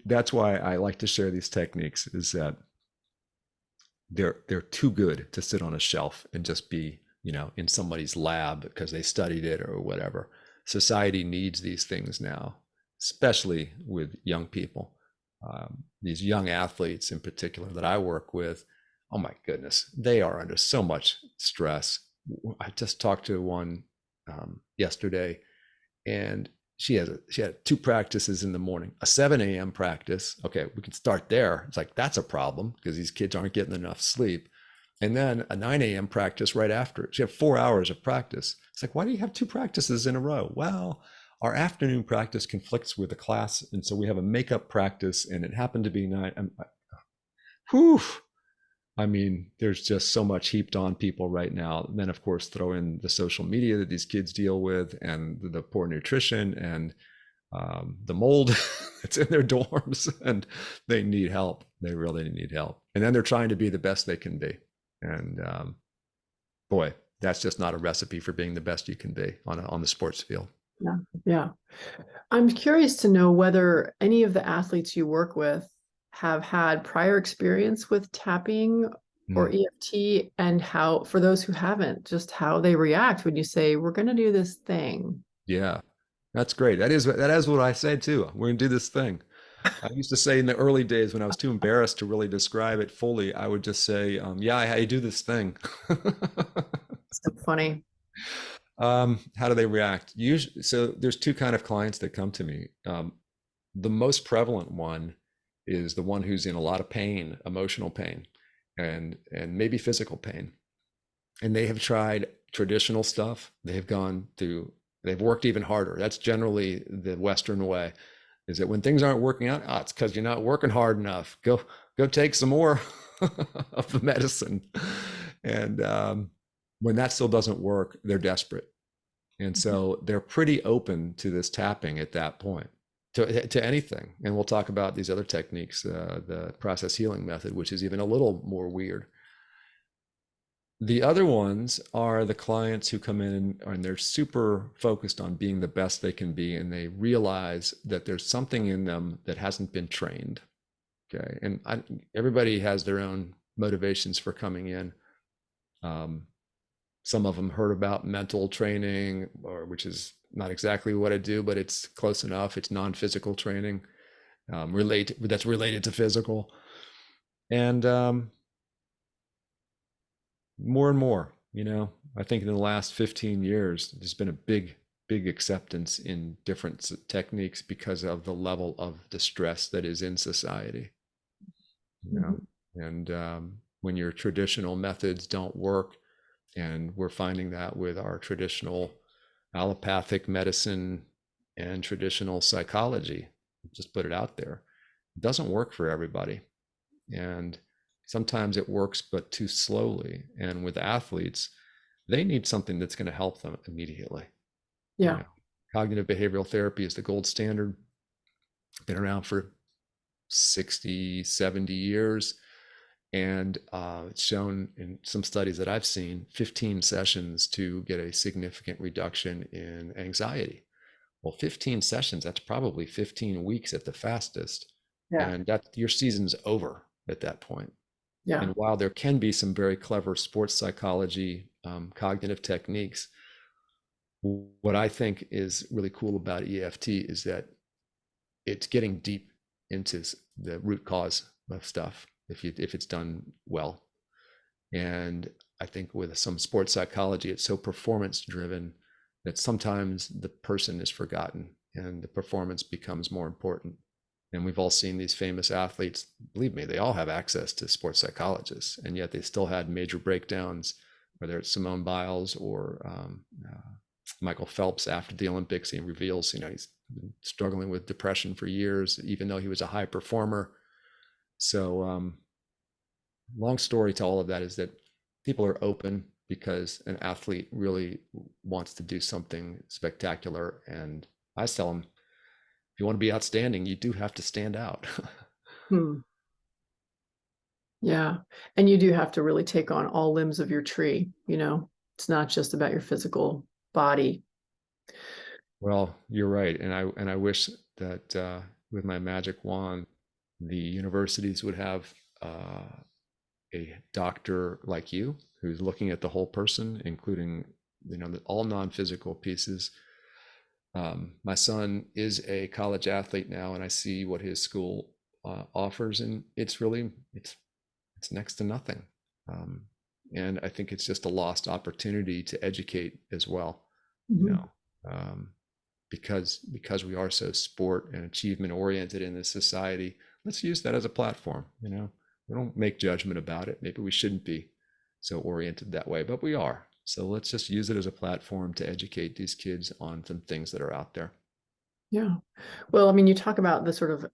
that's why I like to share these techniques, is that they're too good to sit on a shelf and just be, in somebody's lab because they studied it or whatever. Society needs these things now, especially with young people. These young athletes in particular that I work with, oh my goodness, they are under so much stress. I just talked to one yesterday, and she had 2 practices in the morning, a 7 a.m. practice. Okay, we can start there. It's like, that's a problem because these kids aren't getting enough sleep. And then a 9 a.m. practice right after it. She had 4 hours of practice. It's like, why do you have 2 practices in a row? Well, our afternoon practice conflicts with the class. And so we have a makeup practice, and it happened to be 9. Whew. I mean, there's just so much heaped on people right now. And then, of course, throw in the social media that these kids deal with, and the poor nutrition, and the mold that's in their dorms, and they need help. They really need help. And then they're trying to be the best they can be. And boy, that's just not a recipe for being the best you can be on the sports field. Yeah. Yeah. I'm curious to know whether any of the athletes you work with have had prior experience with tapping or Mm, EFT, and how, for those who haven't, just how they react when you say, we're going to do this thing. yeah, that's great. That is what I say too. We're gonna do this thing. I used to say in the early days when I was too embarrassed to really describe it fully, I would just say, "Yeah, I do this thing." So funny. How do they react? Usually, so there's two kind of clients that come to me. The most prevalent one is the one who's in a lot of pain, emotional pain, and maybe physical pain, and they have tried traditional stuff. They've worked even harder. That's generally the Western way. Is that when things aren't working out, it's because you're not working hard enough. Go take some more of the medicine. And when that still doesn't work, they're desperate. And so they're pretty open to this tapping at that point, to anything. And we'll talk about these other techniques, the process healing method, which is even a little more weird. The other ones are the clients who come in and they're super focused on being the best they can be, and they realize that there's something in them that hasn't been trained. Okay, and everybody has their own motivations for coming in. Some of them heard about mental training, which is not exactly what I do, but it's close enough. It's non-physical training, that's related to physical, and more and more, I think in the last 15 years, there's been a big acceptance in different techniques because of the level of distress that is in society. And when your traditional methods don't work, and we're finding that with our traditional allopathic medicine and traditional psychology, just put it out there, it doesn't work for everybody. And sometimes it works, but too slowly. And with athletes, they need something that's going to help them immediately. Yeah. Cognitive behavioral therapy is the gold standard. Been around for 60, 70 years. And it's shown in some studies that I've seen 15 sessions to get a significant reduction in anxiety. Well, 15 sessions, that's probably 15 weeks at the fastest. Yeah. And that your season's over at that point. Yeah. And while there can be some very clever sports psychology, cognitive techniques, what I think is really cool about EFT is that it's getting deep into the root cause of stuff if it's done well. And I think with some sports psychology, it's so performance driven that sometimes the person is forgotten and the performance becomes more important. And we've all seen these famous athletes, believe me, they all have access to sports psychologists, and yet they still had major breakdowns, whether it's Simone Biles or Michael Phelps after the Olympics. He reveals, he's been struggling with depression for years, even though he was a high performer. So long story to all of that is that people are open because an athlete really wants to do something spectacular. And I tell them, if you want to be outstanding, you do have to stand out. Yeah. And you do have to really take on all limbs of your tree. It's not just about your physical body. Well, you're right. And I wish that with my magic wand, the universities would have a doctor like you who's looking at the whole person, including all non-physical pieces. My son is a college athlete now, and I see what his school offers, and it's next to nothing. And I think it's just a lost opportunity to educate as well. Because we are so sport and achievement oriented in this society. Let's use that as a platform. We don't make judgment about it. Maybe we shouldn't be so oriented that way, but we are. So let's just use it as a platform to educate these kids on some things that are out there. Yeah. Well, I mean, you talk about the sort of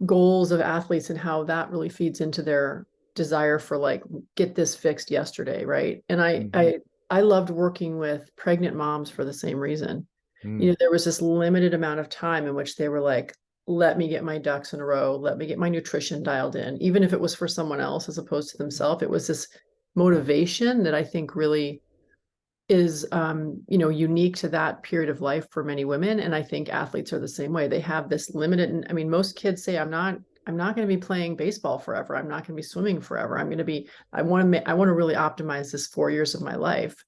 goals of athletes and how that really feeds into their desire for like, get this fixed yesterday, right? And Mhm. I loved working with pregnant moms for the same reason. Mm. There was this limited amount of time in which they were like, let me get my ducks in a row, let me get my nutrition dialed in, even if it was for someone else as opposed to themselves. It was this motivation that I think really is unique to that period of life for many women. And I think athletes are the same way. They have this limited, and I mean, most kids say, I'm not going to be playing baseball forever. I'm not going to be swimming forever. I want to really optimize this 4 years of my life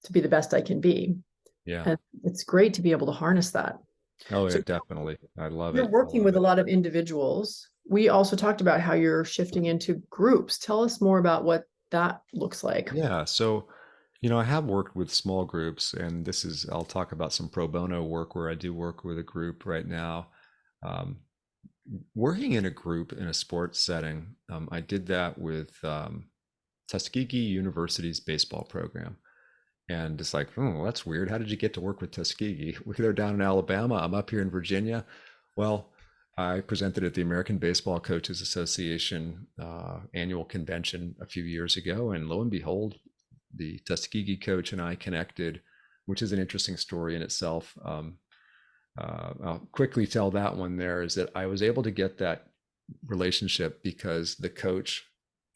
to be the best I can be. Yeah. And it's great to be able to harness that. Oh, So yeah, definitely. I love you're it. I working love with a it. lot of individuals. We also talked about how you're shifting into groups. Tell us more about what that looks like. Yeah. So, I have worked with small groups, and I'll talk about some pro bono work where I do work with a group right now. Um, Working in a group in a sports setting, I did that with Tuskegee University's baseball program. And it's like, oh, well, that's weird. How did you get to work with Tuskegee? They're down in Alabama. I'm up here in Virginia. Well, I presented at the American Baseball Coaches Association annual convention a few years ago, and lo and behold, the Tuskegee coach and I connected, which is an interesting story in itself. I'll quickly tell that one there is that I was able to get that relationship because the coach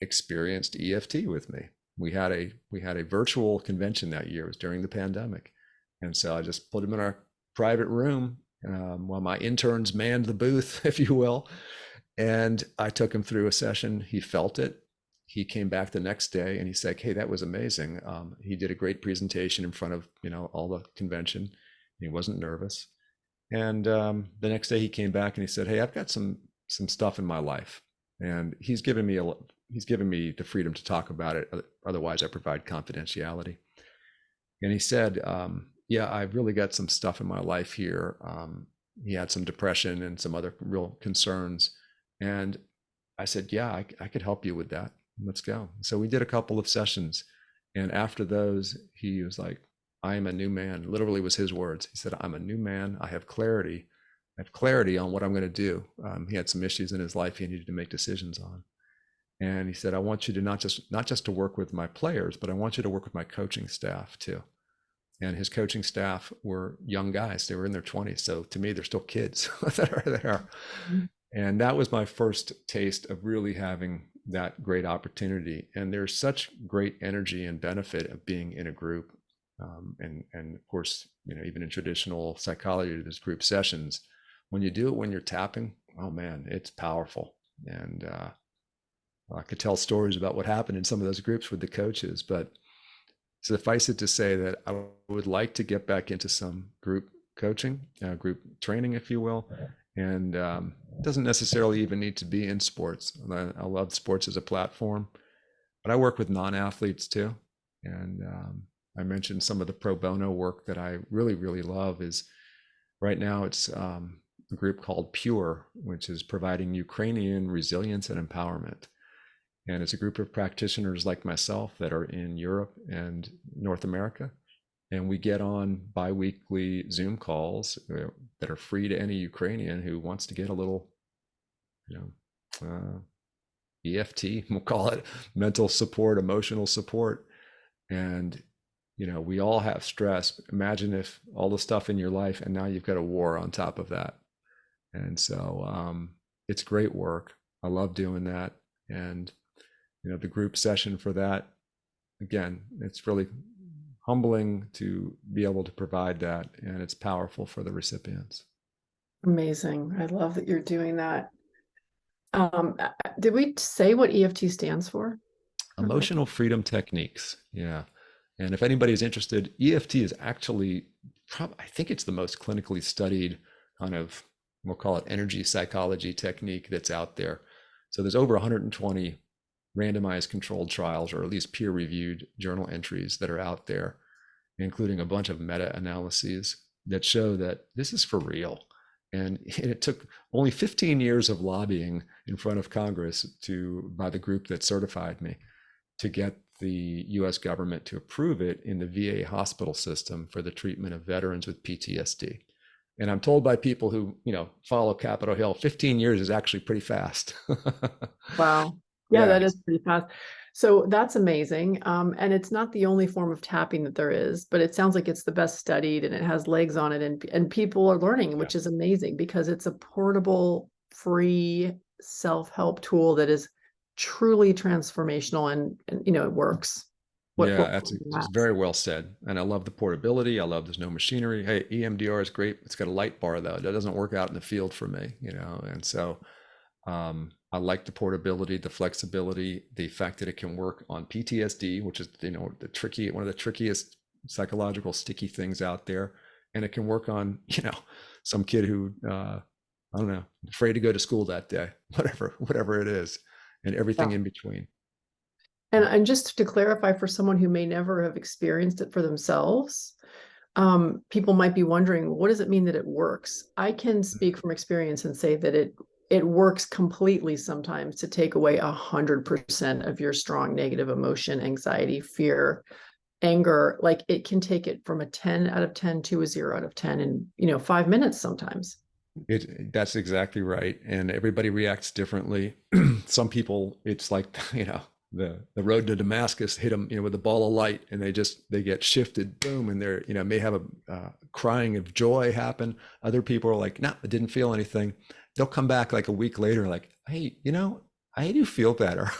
experienced EFT with me. We had a virtual convention that year. It was during the pandemic, and so I just put him in our private room while my interns manned the booth, if you will, and I took him through a session. He felt it. He came back the next day and he said, "Hey, that was amazing." He did a great presentation in front of all the convention. He wasn't nervous. And the next day he came back and he said, "Hey, I've got some stuff in my life, and he's given me the freedom to talk about it. Otherwise, I provide confidentiality." And he said, "Yeah, I've really got some stuff in my life here." He had some depression and some other real concerns, and I said, "Yeah, I could help you with that. Let's go." So we did a couple of sessions, and after those, he was like, "I am a new man." Literally was his words. He said, "I'm a new man. I have clarity. I have clarity on what I'm going to do." He had some issues in his life he needed to make decisions on, and he said, "I want you to not just to work with my players, but I want you to work with my coaching staff too." And his coaching staff were young guys. They were in their 20s. So to me, they're still kids that are there. And that was my first taste of really having that great opportunity. And there's such great energy and benefit of being in a group. And of course, even in traditional psychology, there's group sessions. When you do it when you're tapping, oh man, it's powerful. And I could tell stories about what happened in some of those groups with the coaches, but suffice it to say that I would like to get back into some group coaching, group training, if you will. And it doesn't necessarily even need to be in sports. I love sports as a platform, but I work with non-athletes too. And I mentioned some of the pro bono work that I really, really love is right now it's a group called Pure, which is providing Ukrainian resilience and empowerment. And it's a group of practitioners like myself that are in Europe and North America. And we get on bi-weekly Zoom calls that are free to any Ukrainian who wants to get a little, EFT, we'll call it mental support, emotional support. And, we all have stress. Imagine if all the stuff in your life and now you've got a war on top of that. And so it's great work. I love doing that. And, the group session for that, again, it's really humbling to be able to provide that, and it's powerful for the recipients. Amazing. I love that you're doing that. Did we say what EFT stands for? Emotional freedom techniques. Yeah. And if anybody is interested, EFT is actually, I think it's the most clinically studied kind of, we'll call it energy psychology technique that's out there. So there's over 120 randomized controlled trials, or at least peer-reviewed journal entries that are out there, including a bunch of meta-analyses that show that this is for real. And it took only 15 years of lobbying in front of Congress by the group that certified me to get the US government to approve it in the VA hospital system for the treatment of veterans with PTSD. And I'm told by people who, follow Capitol Hill, 15 years is actually pretty fast. Wow. Yeah, Yeah. that is pretty fast. So that's amazing. And it's not the only form of tapping that there is, but it sounds like it's the best studied and it has legs on it, and people are learning, Yeah. which is amazing because it's a portable, free self-help tool that is truly transformational and it works. Yeah, What it's very well said. And I love the portability. I love there's no machinery. Hey, EMDR is great. It's got a light bar though. That doesn't work out in the field for me, And so I like the portability, the flexibility, the fact that it can work on PTSD, which is, one of the trickiest psychological sticky things out there. And it can work on, some kid who, I don't know, afraid to go to school that day, whatever it is, and everything Yeah. in between. And just to clarify for someone who may never have experienced it for themselves, people might be wondering, what does it mean that it works? I can speak from experience and say that it works completely sometimes to take away 100% of your strong negative emotion, anxiety, fear, anger. Like it can take it from a 10 out of 10 to a 0 out of 10 in 5 minutes sometimes. That's exactly right. And everybody reacts differently. Some people, it's like, the road to Damascus hit them, with a ball of light, and they get shifted, boom, and they're, may have a crying of joy happen. Other people are like, no, I didn't feel anything. They'll come back like a week later, like, hey, I do feel better.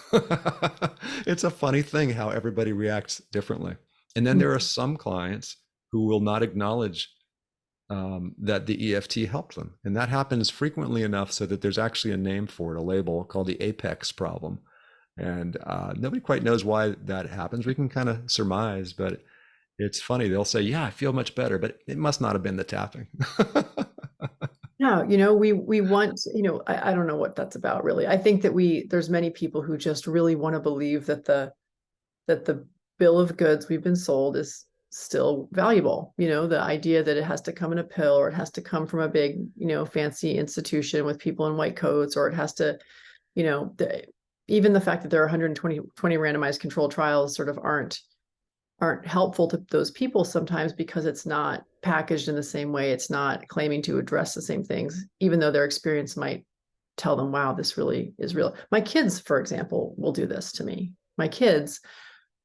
It's a funny thing how everybody reacts differently. And then there are some clients who will not acknowledge that the EFT helped them. And that happens frequently enough so that there's actually a name for it, a label called the apex problem. And nobody quite knows why that happens. We can kind of surmise, but it's funny. They'll say, yeah, I feel much better, but it must not have been the tapping. Yeah, we want, I don't know what that's about really. I think that there's many people who just really want to believe that the bill of goods we've been sold is still valuable. The idea that it has to come in a pill, or it has to come from a big, fancy institution with people in white coats, or it has to, even the fact that there are 120 randomized controlled trials sort of aren't helpful to those people sometimes because it's not packaged in the same way. It's not claiming to address the same things, even though their experience might tell them, wow, this really is real. My kids, for example, will do this to me. My kids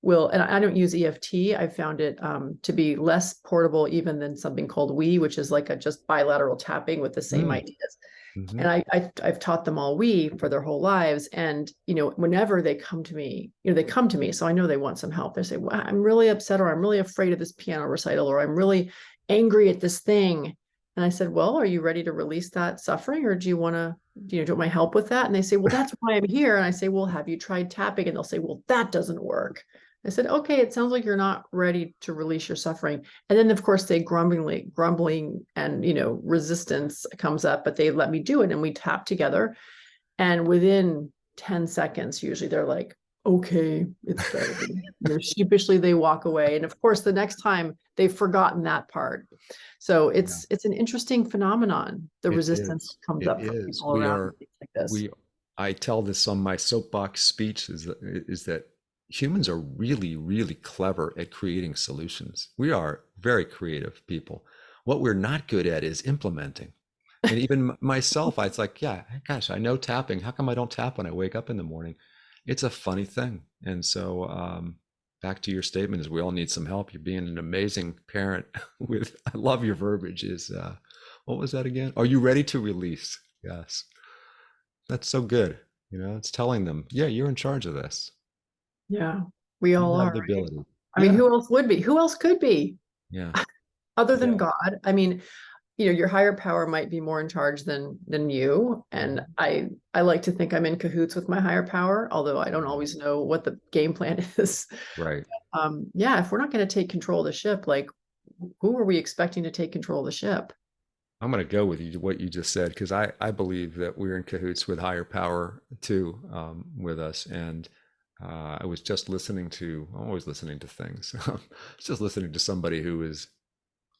will, and I don't use EFT. I found it to be less portable even than something called which is like a just bilateral tapping with the same ideas. Mm-hmm. And I've taught them all for their whole lives. And, whenever they come to me, they come to me. So I know they want some help. They say, well, I'm really upset, or I'm really afraid of this piano recital, or I'm really angry at this thing. And I said, well, are you ready to release that suffering? Or do you want my help with that? And they say, well, that's why I'm here. And I say, well, have you tried tapping? And they'll say, well, that doesn't work. I said, okay, it sounds like you're not ready to release your suffering. And then, of course, they grumbling and, resistance comes up, but they let me do it and we tap together. And within 10 seconds, usually they're like, okay, it's starting. Sheepishly, they walk away. And of course, the next time they've forgotten that part. So it's an interesting phenomenon. The resistance comes It up from is. people around things like this. I tell this on my soapbox speech is that humans are really, really clever at creating solutions. We are very creative people. What we're not good at is implementing. And even myself, it's like, yeah, gosh, I know tapping. How come I don't tap when I wake up in the morning? It's a funny thing. And so back to your statement is we all need some help. You're being an amazing parent I love your verbiage is, what was that again? Are you ready to release? Yes. That's so good. It's telling them, yeah, you're in charge of this. Yeah, we You all have are, the right? ability. I mean, Yeah. who else would be? Who else could be Yeah. other than Yeah. God? I mean, your higher power might be more in charge than you. And I like to think I'm in cahoots with my higher power, although I don't always know what the game plan is. Right. Yeah, if we're not going to take control of the ship, like who are we expecting to take control of the ship? I'm going to go with you, what you just said, because I believe that we're in cahoots with higher power too, with us. And I was just I'm always listening to things. I was just listening to somebody who is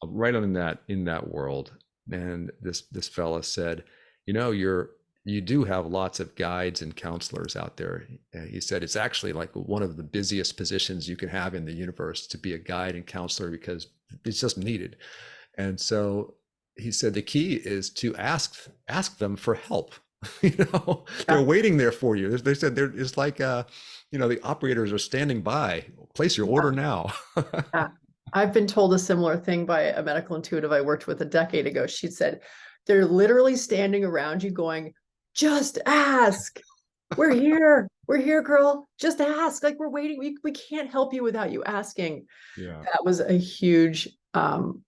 right on in that world. And this fella said, you do have lots of guides and counselors out there. He said it's actually like one of the busiest positions you can have in the universe, to be a guide and counselor, because it's just needed. And so he said the key is to ask them for help. They're waiting there for you. They said it's like, the operators are standing by. Place your order now. Yeah. I've been told a similar thing by a medical intuitive I worked with a decade ago. She said, they're literally standing around you going, just ask. We're here. We're here, girl. Just ask. Like, we're waiting. We can't help you without you asking. Yeah. That was a huge, you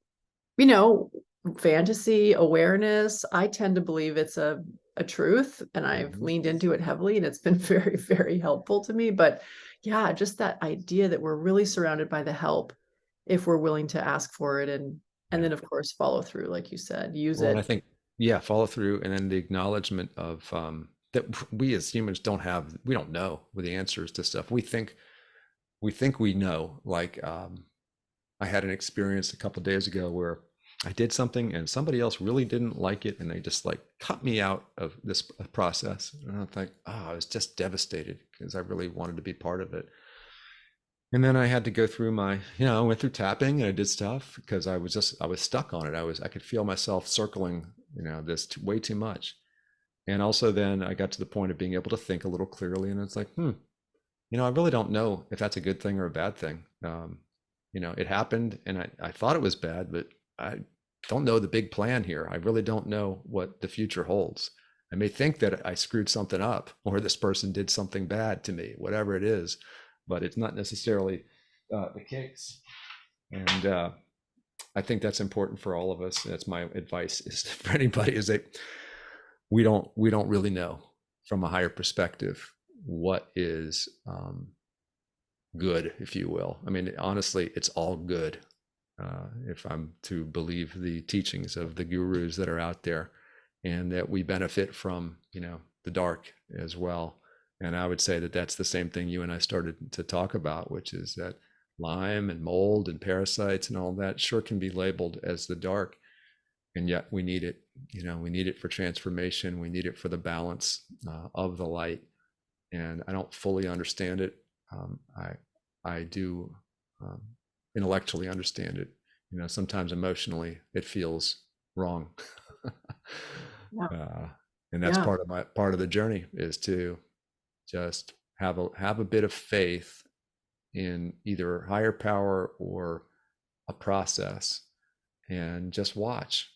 know, fantasy awareness. I tend to believe it's a truth, and I've leaned into it heavily, and it's been very, very helpful to me. But yeah, just that idea that we're really surrounded by the help if we're willing to ask for it, and Yeah. then of course follow through, like you said, use Well, and it. I think, yeah, follow through, and then the acknowledgement of that we as humans we don't know with the answers to stuff. We think we know. Like, I had an experience a couple of days ago where I did something and somebody else really didn't like it, and they just like cut me out of this process. And I think, oh, I was just devastated because I really wanted to be part of it. And then I had to go through I went through tapping and I did stuff because I was stuck on it. I could feel myself circling, this way too much. And also then I got to the point of being able to think a little clearly, and it's like, I really don't know if that's a good thing or a bad thing. It happened and I thought it was bad, but I don't know the big plan here. I really don't know what the future holds. I may think that I screwed something up or this person did something bad to me, whatever it is, but it's not necessarily the case. And I think that's important for all of us. That's my advice is for anybody, is that we don't really know from a higher perspective what is good, if you will. I mean, honestly, it's all good. If I'm to believe the teachings of the gurus that are out there, and that we benefit from, the dark as well. And I would say that that's the same thing you and I started to talk about, which is that Lyme and mold and parasites and all that sure can be labeled as the dark. And yet we need it, we need it for transformation. We need it for the balance of the light. And I don't fully understand it. I do intellectually understand it. Sometimes emotionally it feels wrong. Yeah. And that's Yeah. part of the journey, is to just have a bit of faith in either higher power or a process, and just watch.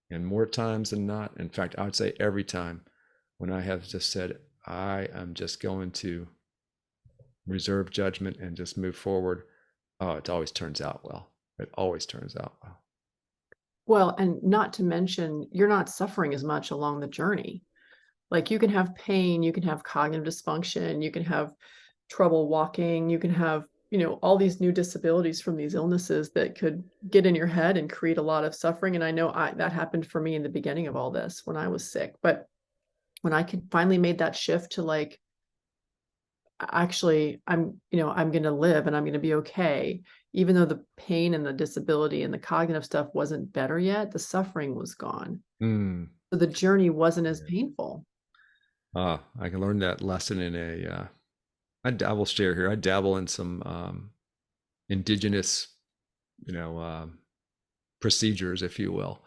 And more times than not, in fact, I would say every time, when I have just said, I am just going to reserve judgment and just move forward, oh, it always turns out well. It always turns out well. Well, and not to mention, you're not suffering as much along the journey. Like, you can have pain, you can have cognitive dysfunction, you can have trouble walking, you can have, all these new disabilities from these illnesses that could get in your head and create a lot of suffering. And I know that happened for me in the beginning of all this when I was sick. But when I finally made that shift to like, actually, I'm going to live and I'm going to be okay. Even though the pain and the disability and the cognitive stuff wasn't better yet, the suffering was gone. So the journey wasn't as painful. I can learn that lesson in I will share here. I dabble in some indigenous, procedures, if you will,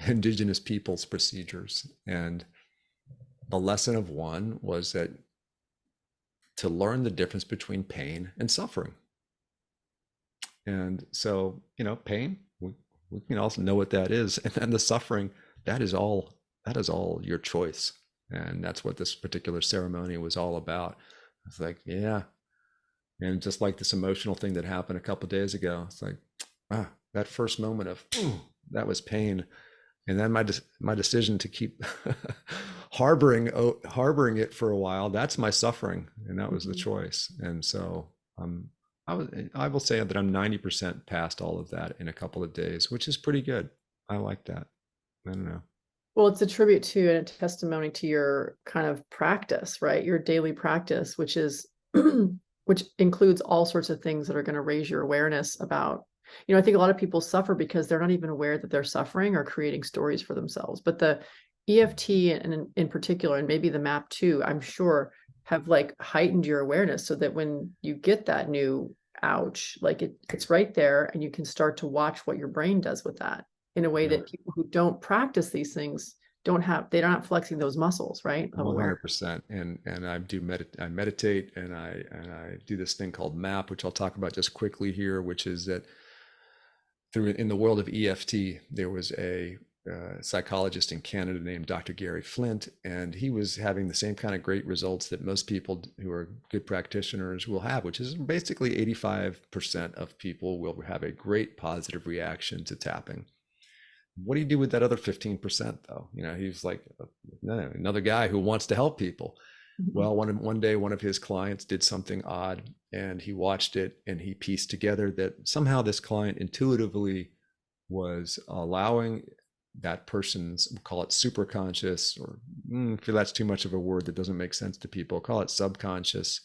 indigenous people's procedures. And the lesson of one was that to learn the difference between pain and suffering. And so, pain, we can also know what that is. And then the suffering, that is all your choice. And that's what this particular ceremony was all about. It's like, yeah. And just like this emotional thing that happened a couple of days ago, it's like, that first moment of, that was pain. And then my decision to keep harboring it for a while, that's my suffering. And that was the choice. And so I will say that I'm 90% past all of that in a couple of days, which is pretty good. I like that. I don't know. Well, it's a tribute to and a testimony to your kind of practice, right? Your daily practice, which is, which includes all sorts of things that are going to raise your awareness about, I think a lot of people suffer because they're not even aware that they're suffering or creating stories for themselves. But the EFT and in particular, and maybe the MAP too, I'm sure have like heightened your awareness so that when you get that new ouch, like it's right there, and you can start to watch what your brain does with that in a way that people who don't practice these things they're not flexing those muscles, right? Of awareness. 100%. And I meditate, and I do this thing called MAP, which I'll talk about just quickly here, which is that in the world of EFT, there was a psychologist in Canada named Dr. Gary Flint, and he was having the same kind of great results that most people who are good practitioners will have, which is basically 85% of people will have a great positive reaction to tapping. What do you do with that other 15% though? He's like another guy who wants to help people. Well, one day, one of his clients did something odd, and he watched it, and he pieced together that somehow this client intuitively was allowing that person's, we'll call it superconscious, or if that's too much of a word that doesn't make sense to people, call it subconscious,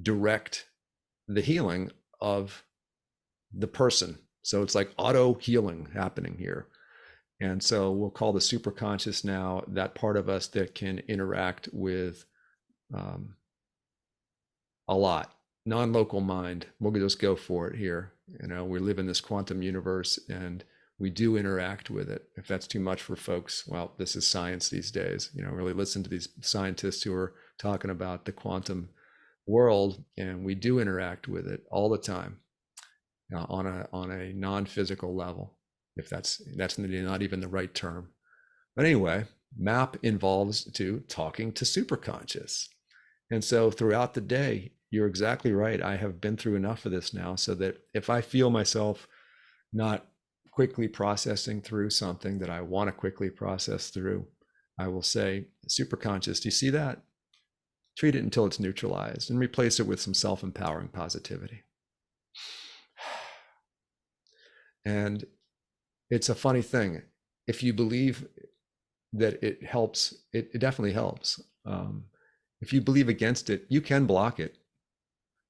direct the healing of the person. So it's like auto healing happening here. And so we'll call the superconscious now that part of us that can interact with a lot. Non-local mind, we'll just go for it here. We live in this quantum universe, and we do interact with it. If that's too much for folks, well, this is science these days. Really listen to these scientists who are talking about the quantum world, and we do interact with it all the time on a non-physical level, if that's not even the right term. But anyway, MAP involves talking to superconscious. And so throughout the day, you're exactly right. I have been through enough of this now so that if I feel myself not quickly processing through something that I want to quickly process through, I will say, superconscious, do you see that? Treat it until it's neutralized and replace it with some self-empowering positivity. And it's a funny thing. If you believe that it helps, it definitely helps. If you believe against it, you can block it.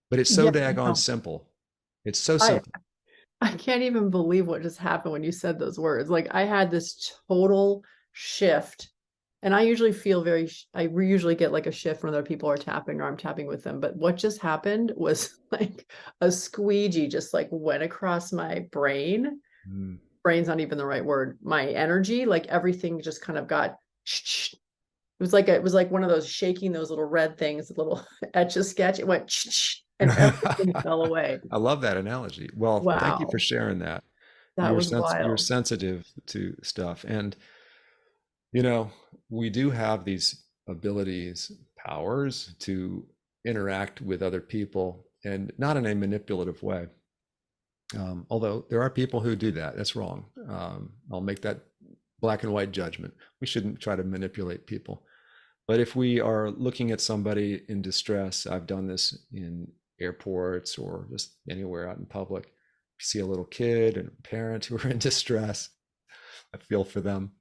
But it's so daggone simple. It's so simple. I can't even believe what just happened when you said those words. Like, I had this total shift, and I usually get like a shift when other people are tapping or I'm tapping with them. But what just happened was like a squeegee just like went across my brain. Brain's not even the right word. My energy, like everything just kind of got, it was like one of those shaking those little red things, little etch a sketch. It went and everything fell away. I love that analogy. Well, wow. Thank you for sharing that. That was wild. You're sensitive to stuff. And, we do have these abilities, powers to interact with other people, and not in a manipulative way. Although there are people who do that. That's wrong. I'll make that black and white judgment. We shouldn't try to manipulate people. But if we are looking at somebody in distress, I've done this in airports or just anywhere out in public. You see a little kid and a parent who are in distress, I feel for them.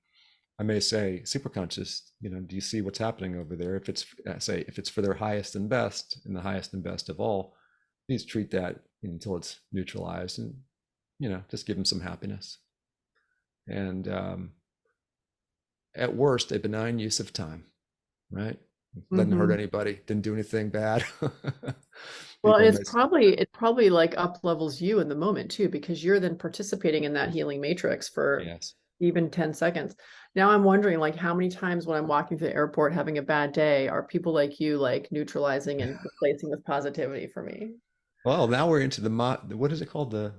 I may say, superconscious, do you see what's happening over there? If it's for their highest and best, and the highest and best of all, please treat that until it's neutralized, and just give them some happiness. And at worst, a benign use of time, right? Didn't hurt anybody, didn't do anything bad. Well, it probably like up levels you in the moment too, because you're then participating in that healing matrix for even 10 seconds. Now I'm wondering, like, how many times when I'm walking through the airport having a bad day, are people like you like neutralizing and replacing with positivity for me? Well, now we're into what is it called? The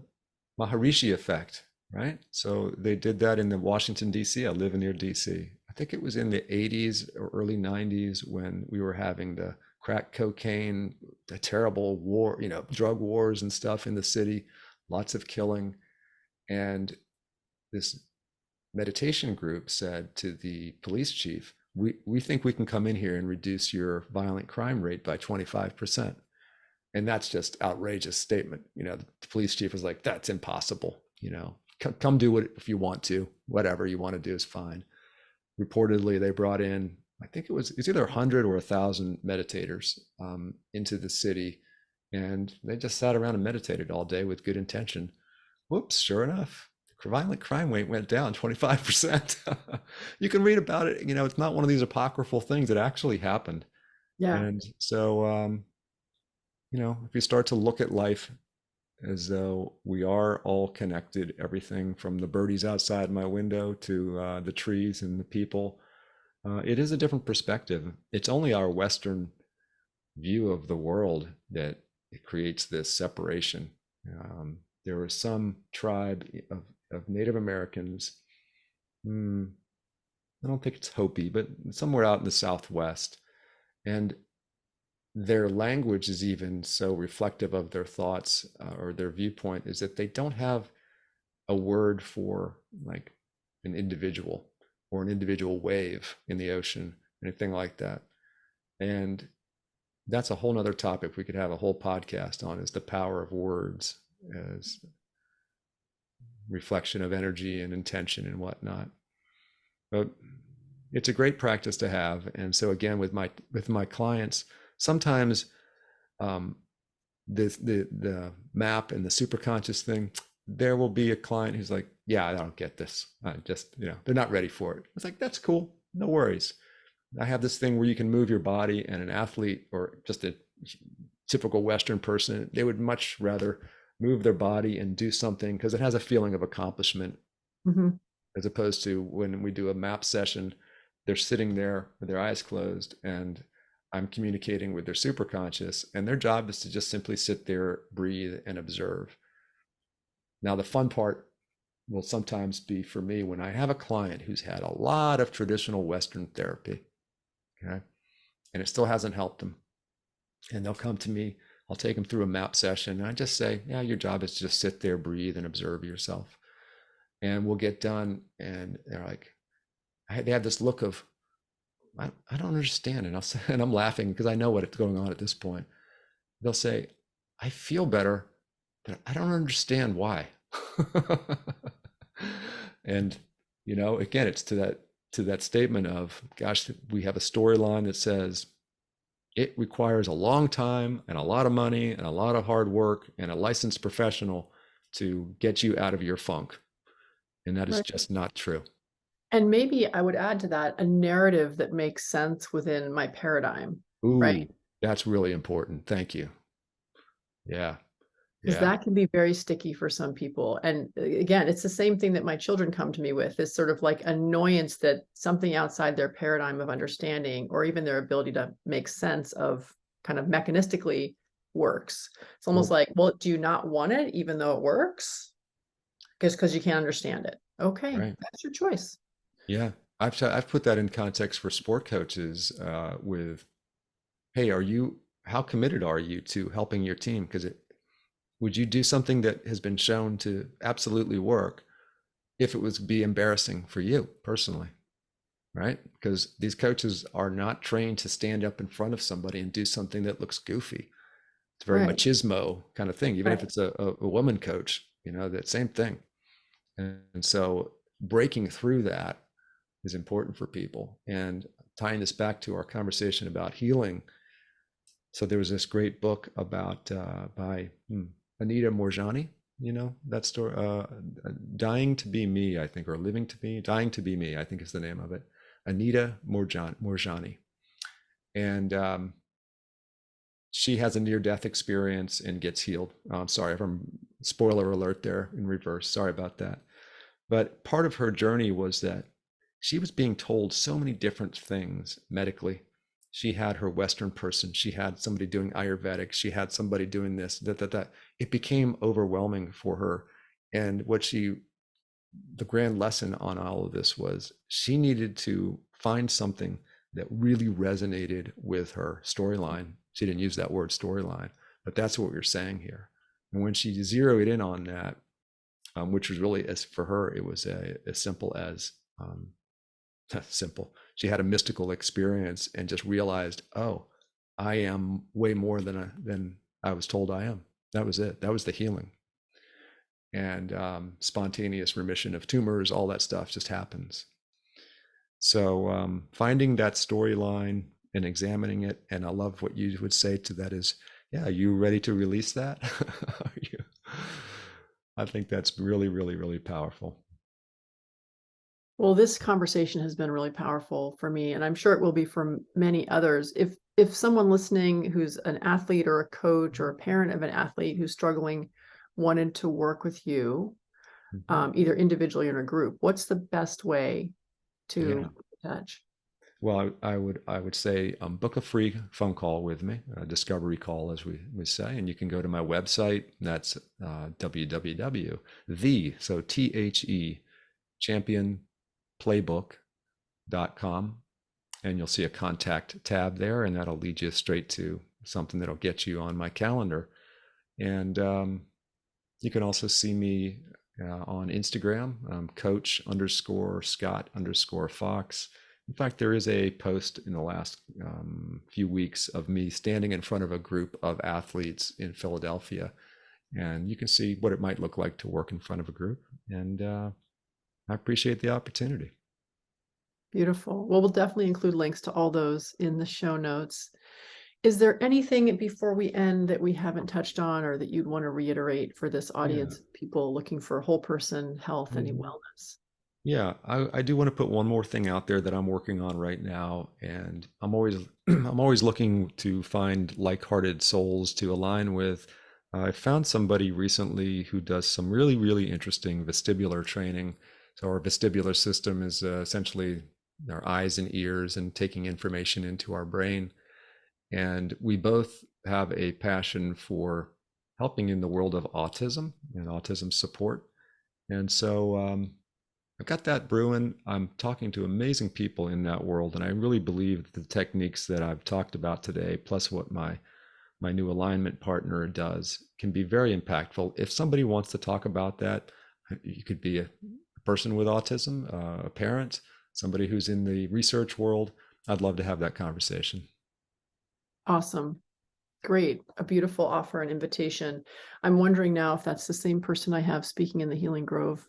Maharishi effect, right? So they did that in the Washington, D.C. I live near D.C. I think it was in the 80s or early 90s when we were having the crack cocaine, the terrible war, drug wars and stuff in the city, lots of killing. And this meditation group said to the police chief, we think we can come in here and reduce your violent crime rate by 25%. And that's just outrageous statement. The police chief was like, that's impossible. Come do it if you want to. Whatever you want to do is fine. Reportedly, they brought in, I think it's either 100 or 1,000 meditators into the city, and they just sat around and meditated all day with good intention. Whoops, sure enough, violent crime rate went down 25%. You can read about it. It's not one of these apocryphal things. It actually happened. Yeah. And so, if you start to look at life as though we are all connected, everything from the birdies outside my window to the trees and the people. It is a different perspective. It's only our Western view of the world that it creates this separation. There was some tribe of Native Americans, I don't think it's Hopi, but somewhere out in the Southwest. And their language is even so reflective of their thoughts or their viewpoint, is that they don't have a word for like an individual or an individual wave in the ocean, anything like that. And that's a whole nother topic we could have a whole podcast on, is the power of words as reflection of energy and intention and whatnot. But it's a great practice to have. And so again, with my clients, sometimes the map and the superconscious thing, there will be a client who's like, yeah, I don't get this. I just, they're not ready for it. It's like, that's cool. No worries. I have this thing where you can move your body, and an athlete or just a typical Western person, they would much rather move their body and do something because it has a feeling of accomplishment, as opposed to when we do a map session, they're sitting there with their eyes closed and I'm communicating with their superconscious, and their job is to just simply sit there, breathe, and observe. Now, the fun part will sometimes be for me when I have a client who's had a lot of traditional Western therapy, okay, and it still hasn't helped them. And they'll come to me, I'll take them through a map session, and I just say, yeah, your job is to just sit there, breathe, and observe yourself. And we'll get done, and they're like, they have this look of, I don't understand. And I'll say, and I'm laughing because I know what's going on at this point. They'll say, I feel better, but I don't understand why. And again, it's to that statement of, gosh, we have a storyline that says it requires a long time and a lot of money and a lot of hard work and a licensed professional to get you out of your funk. And that is just not true. And maybe I would add to that a narrative that makes sense within my paradigm. Ooh, right? That's really important. Thank you. Yeah. Because that can be very sticky for some people. And again, it's the same thing that my children come to me with, this sort of like annoyance that something outside their paradigm of understanding, or even their ability to make sense of kind of mechanistically, works. It's almost like, well, do you not want it even though it works? Because you can't understand it. Okay, right. that's your choice. Yeah. I've put that in context for sport coaches with, hey, how committed are you to helping your team? Because would you do something that has been shown to absolutely work if it was be embarrassing for you personally, right? Because these coaches are not trained to stand up in front of somebody and do something that looks goofy. It's very machismo kind of thing, even if it's a woman coach, that same thing. And so breaking through that is important for people. And tying this back to our conversation about healing. So there was this great book about by Anita Moorjani, that story, Dying to Be Me, I think, or Living to Be, Dying to Be Me, I think is the name of it. Anita Moorjani. And she has a near-death experience and gets healed. I'm sorry, spoiler alert there in reverse. Sorry about that. But part of her journey was that she was being told so many different things medically. She had her Western person. She had somebody doing Ayurvedic. She had somebody doing this, that. It became overwhelming for her. And the grand lesson on all of this was she needed to find something that really resonated with her storyline. She didn't use that word storyline, but that's what we're saying here. And when she zeroed in on that, which was really, as for her, it was as simple as simple. She had a mystical experience and just realized, oh, I am way more than I was told I am. That was it. That was the healing. And spontaneous remission of tumors, all that stuff just happens. So finding that storyline and examining it, and I love what you would say to that is, yeah, are you ready to release that? Are you? I think that's really, really, really powerful. Well, this conversation has been really powerful for me, and I'm sure it will be for many others. If someone listening who's an athlete or a coach or a parent of an athlete who's struggling wanted to work with you, Mhm. either individually or in a group, what's the best way Yeah. to touch? Well, I would say book a free phone call with me, a discovery call, as we say, and you can go to my website. That's www so THE championplaybook.com, and you'll see a contact tab there, and that'll lead you straight to something that'll get you on my calendar. And you can also see me on Instagram, coach_Scott_Fox. In fact, there is a post in the last few weeks of me standing in front of a group of athletes in Philadelphia. And you can see what it might look like to work in front of a group. And I appreciate the opportunity. Beautiful. Well, we'll definitely include links to all those in the show notes. Is there anything before we end that we haven't touched on or that you'd want to reiterate for this Yeah. audience, people looking for whole person health and Mhm. wellness? Yeah, I do want to put one more thing out there that I'm working on right now, and I'm always I'm always looking to find like-hearted souls to align with. I found somebody recently who does some really, really interesting vestibular training. So our vestibular system is essentially our eyes and ears and taking information into our brain. And we both have a passion for helping in the world of autism and autism support. And so I've got that brewing. I'm talking to amazing people in that world, and I really believe that the techniques that I've talked about today, plus what my new alignment partner does, can be very impactful. If somebody wants to talk about that, you could be a person with autism, a parent, somebody who's in the research world. I'd love to have that conversation. Awesome. Great. A beautiful offer and invitation. I'm wondering now if that's the same person I have speaking in the Healing Grove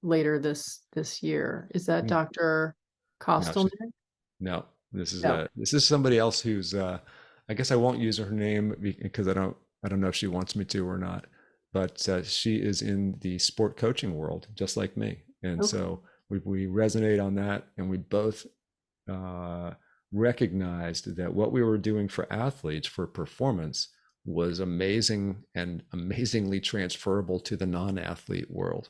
later this year. Is that Mm. Dr. No, Costelman? no, this is No. somebody else who's I guess I won't use her name because I don't know if she wants me to or not, but she is in the sport coaching world just like me, and Okay. so we resonate on that, and we both uh, recognized that what we were doing for athletes for performance was amazing and amazingly transferable to the non-athlete world.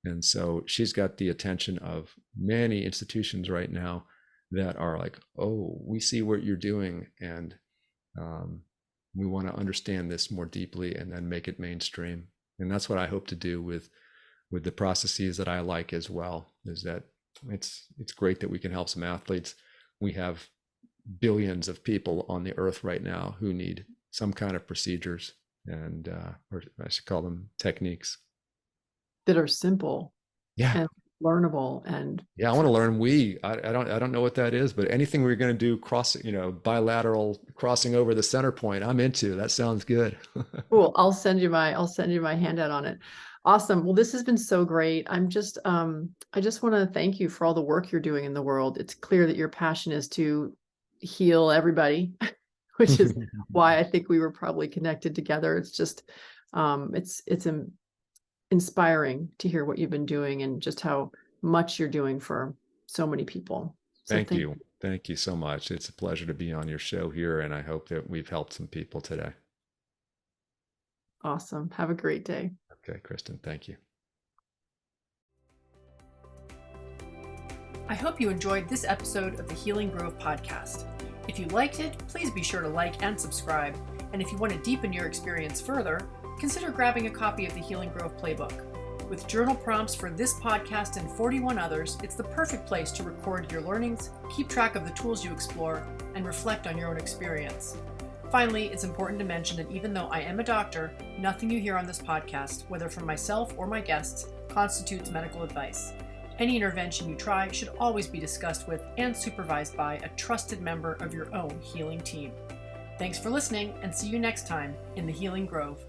And so she's got the attention of many institutions right now that are like, oh, we see what you're doing, and um, we want to understand this more deeply and then make it mainstream. And that's what I hope to do with the processes that I like as well. Is that it's great that we can help some athletes. We have billions of people on the earth right now who need some kind of procedures, and or I should call them techniques. That are simple Yeah. and learnable and Yeah, I want to learn I don't know what that is, but anything we're going to do bilateral crossing over the center point, I'm into. That sounds good. cool. I'll send you my handout on it. Awesome. Well, this has been so great. I just want to thank you for all the work you're doing in the world. It's clear that your passion is to heal everybody, which is why I think we were probably connected together. It's just it's inspiring to hear what you've been doing and just how much you're doing for so many people. So Thank thank you. Thank you so much. It's a pleasure to be on your show here, and I hope that we've helped some people today. Awesome. Have a great day. Okay, Kristin, thank you. I hope you enjoyed this episode of the Healing Grove podcast. If you liked it, please be sure to like and subscribe. And if you want to deepen your experience further, consider grabbing a copy of the Healing Grove Playbook. With journal prompts for this podcast and 41 others, it's the perfect place to record your learnings, keep track of the tools you explore, and reflect on your own experience. Finally, it's important to mention that even though I am a doctor, nothing you hear on this podcast, whether from myself or my guests, constitutes medical advice. Any intervention you try should always be discussed with and supervised by a trusted member of your own healing team. Thanks for listening, and see you next time in the Healing Grove.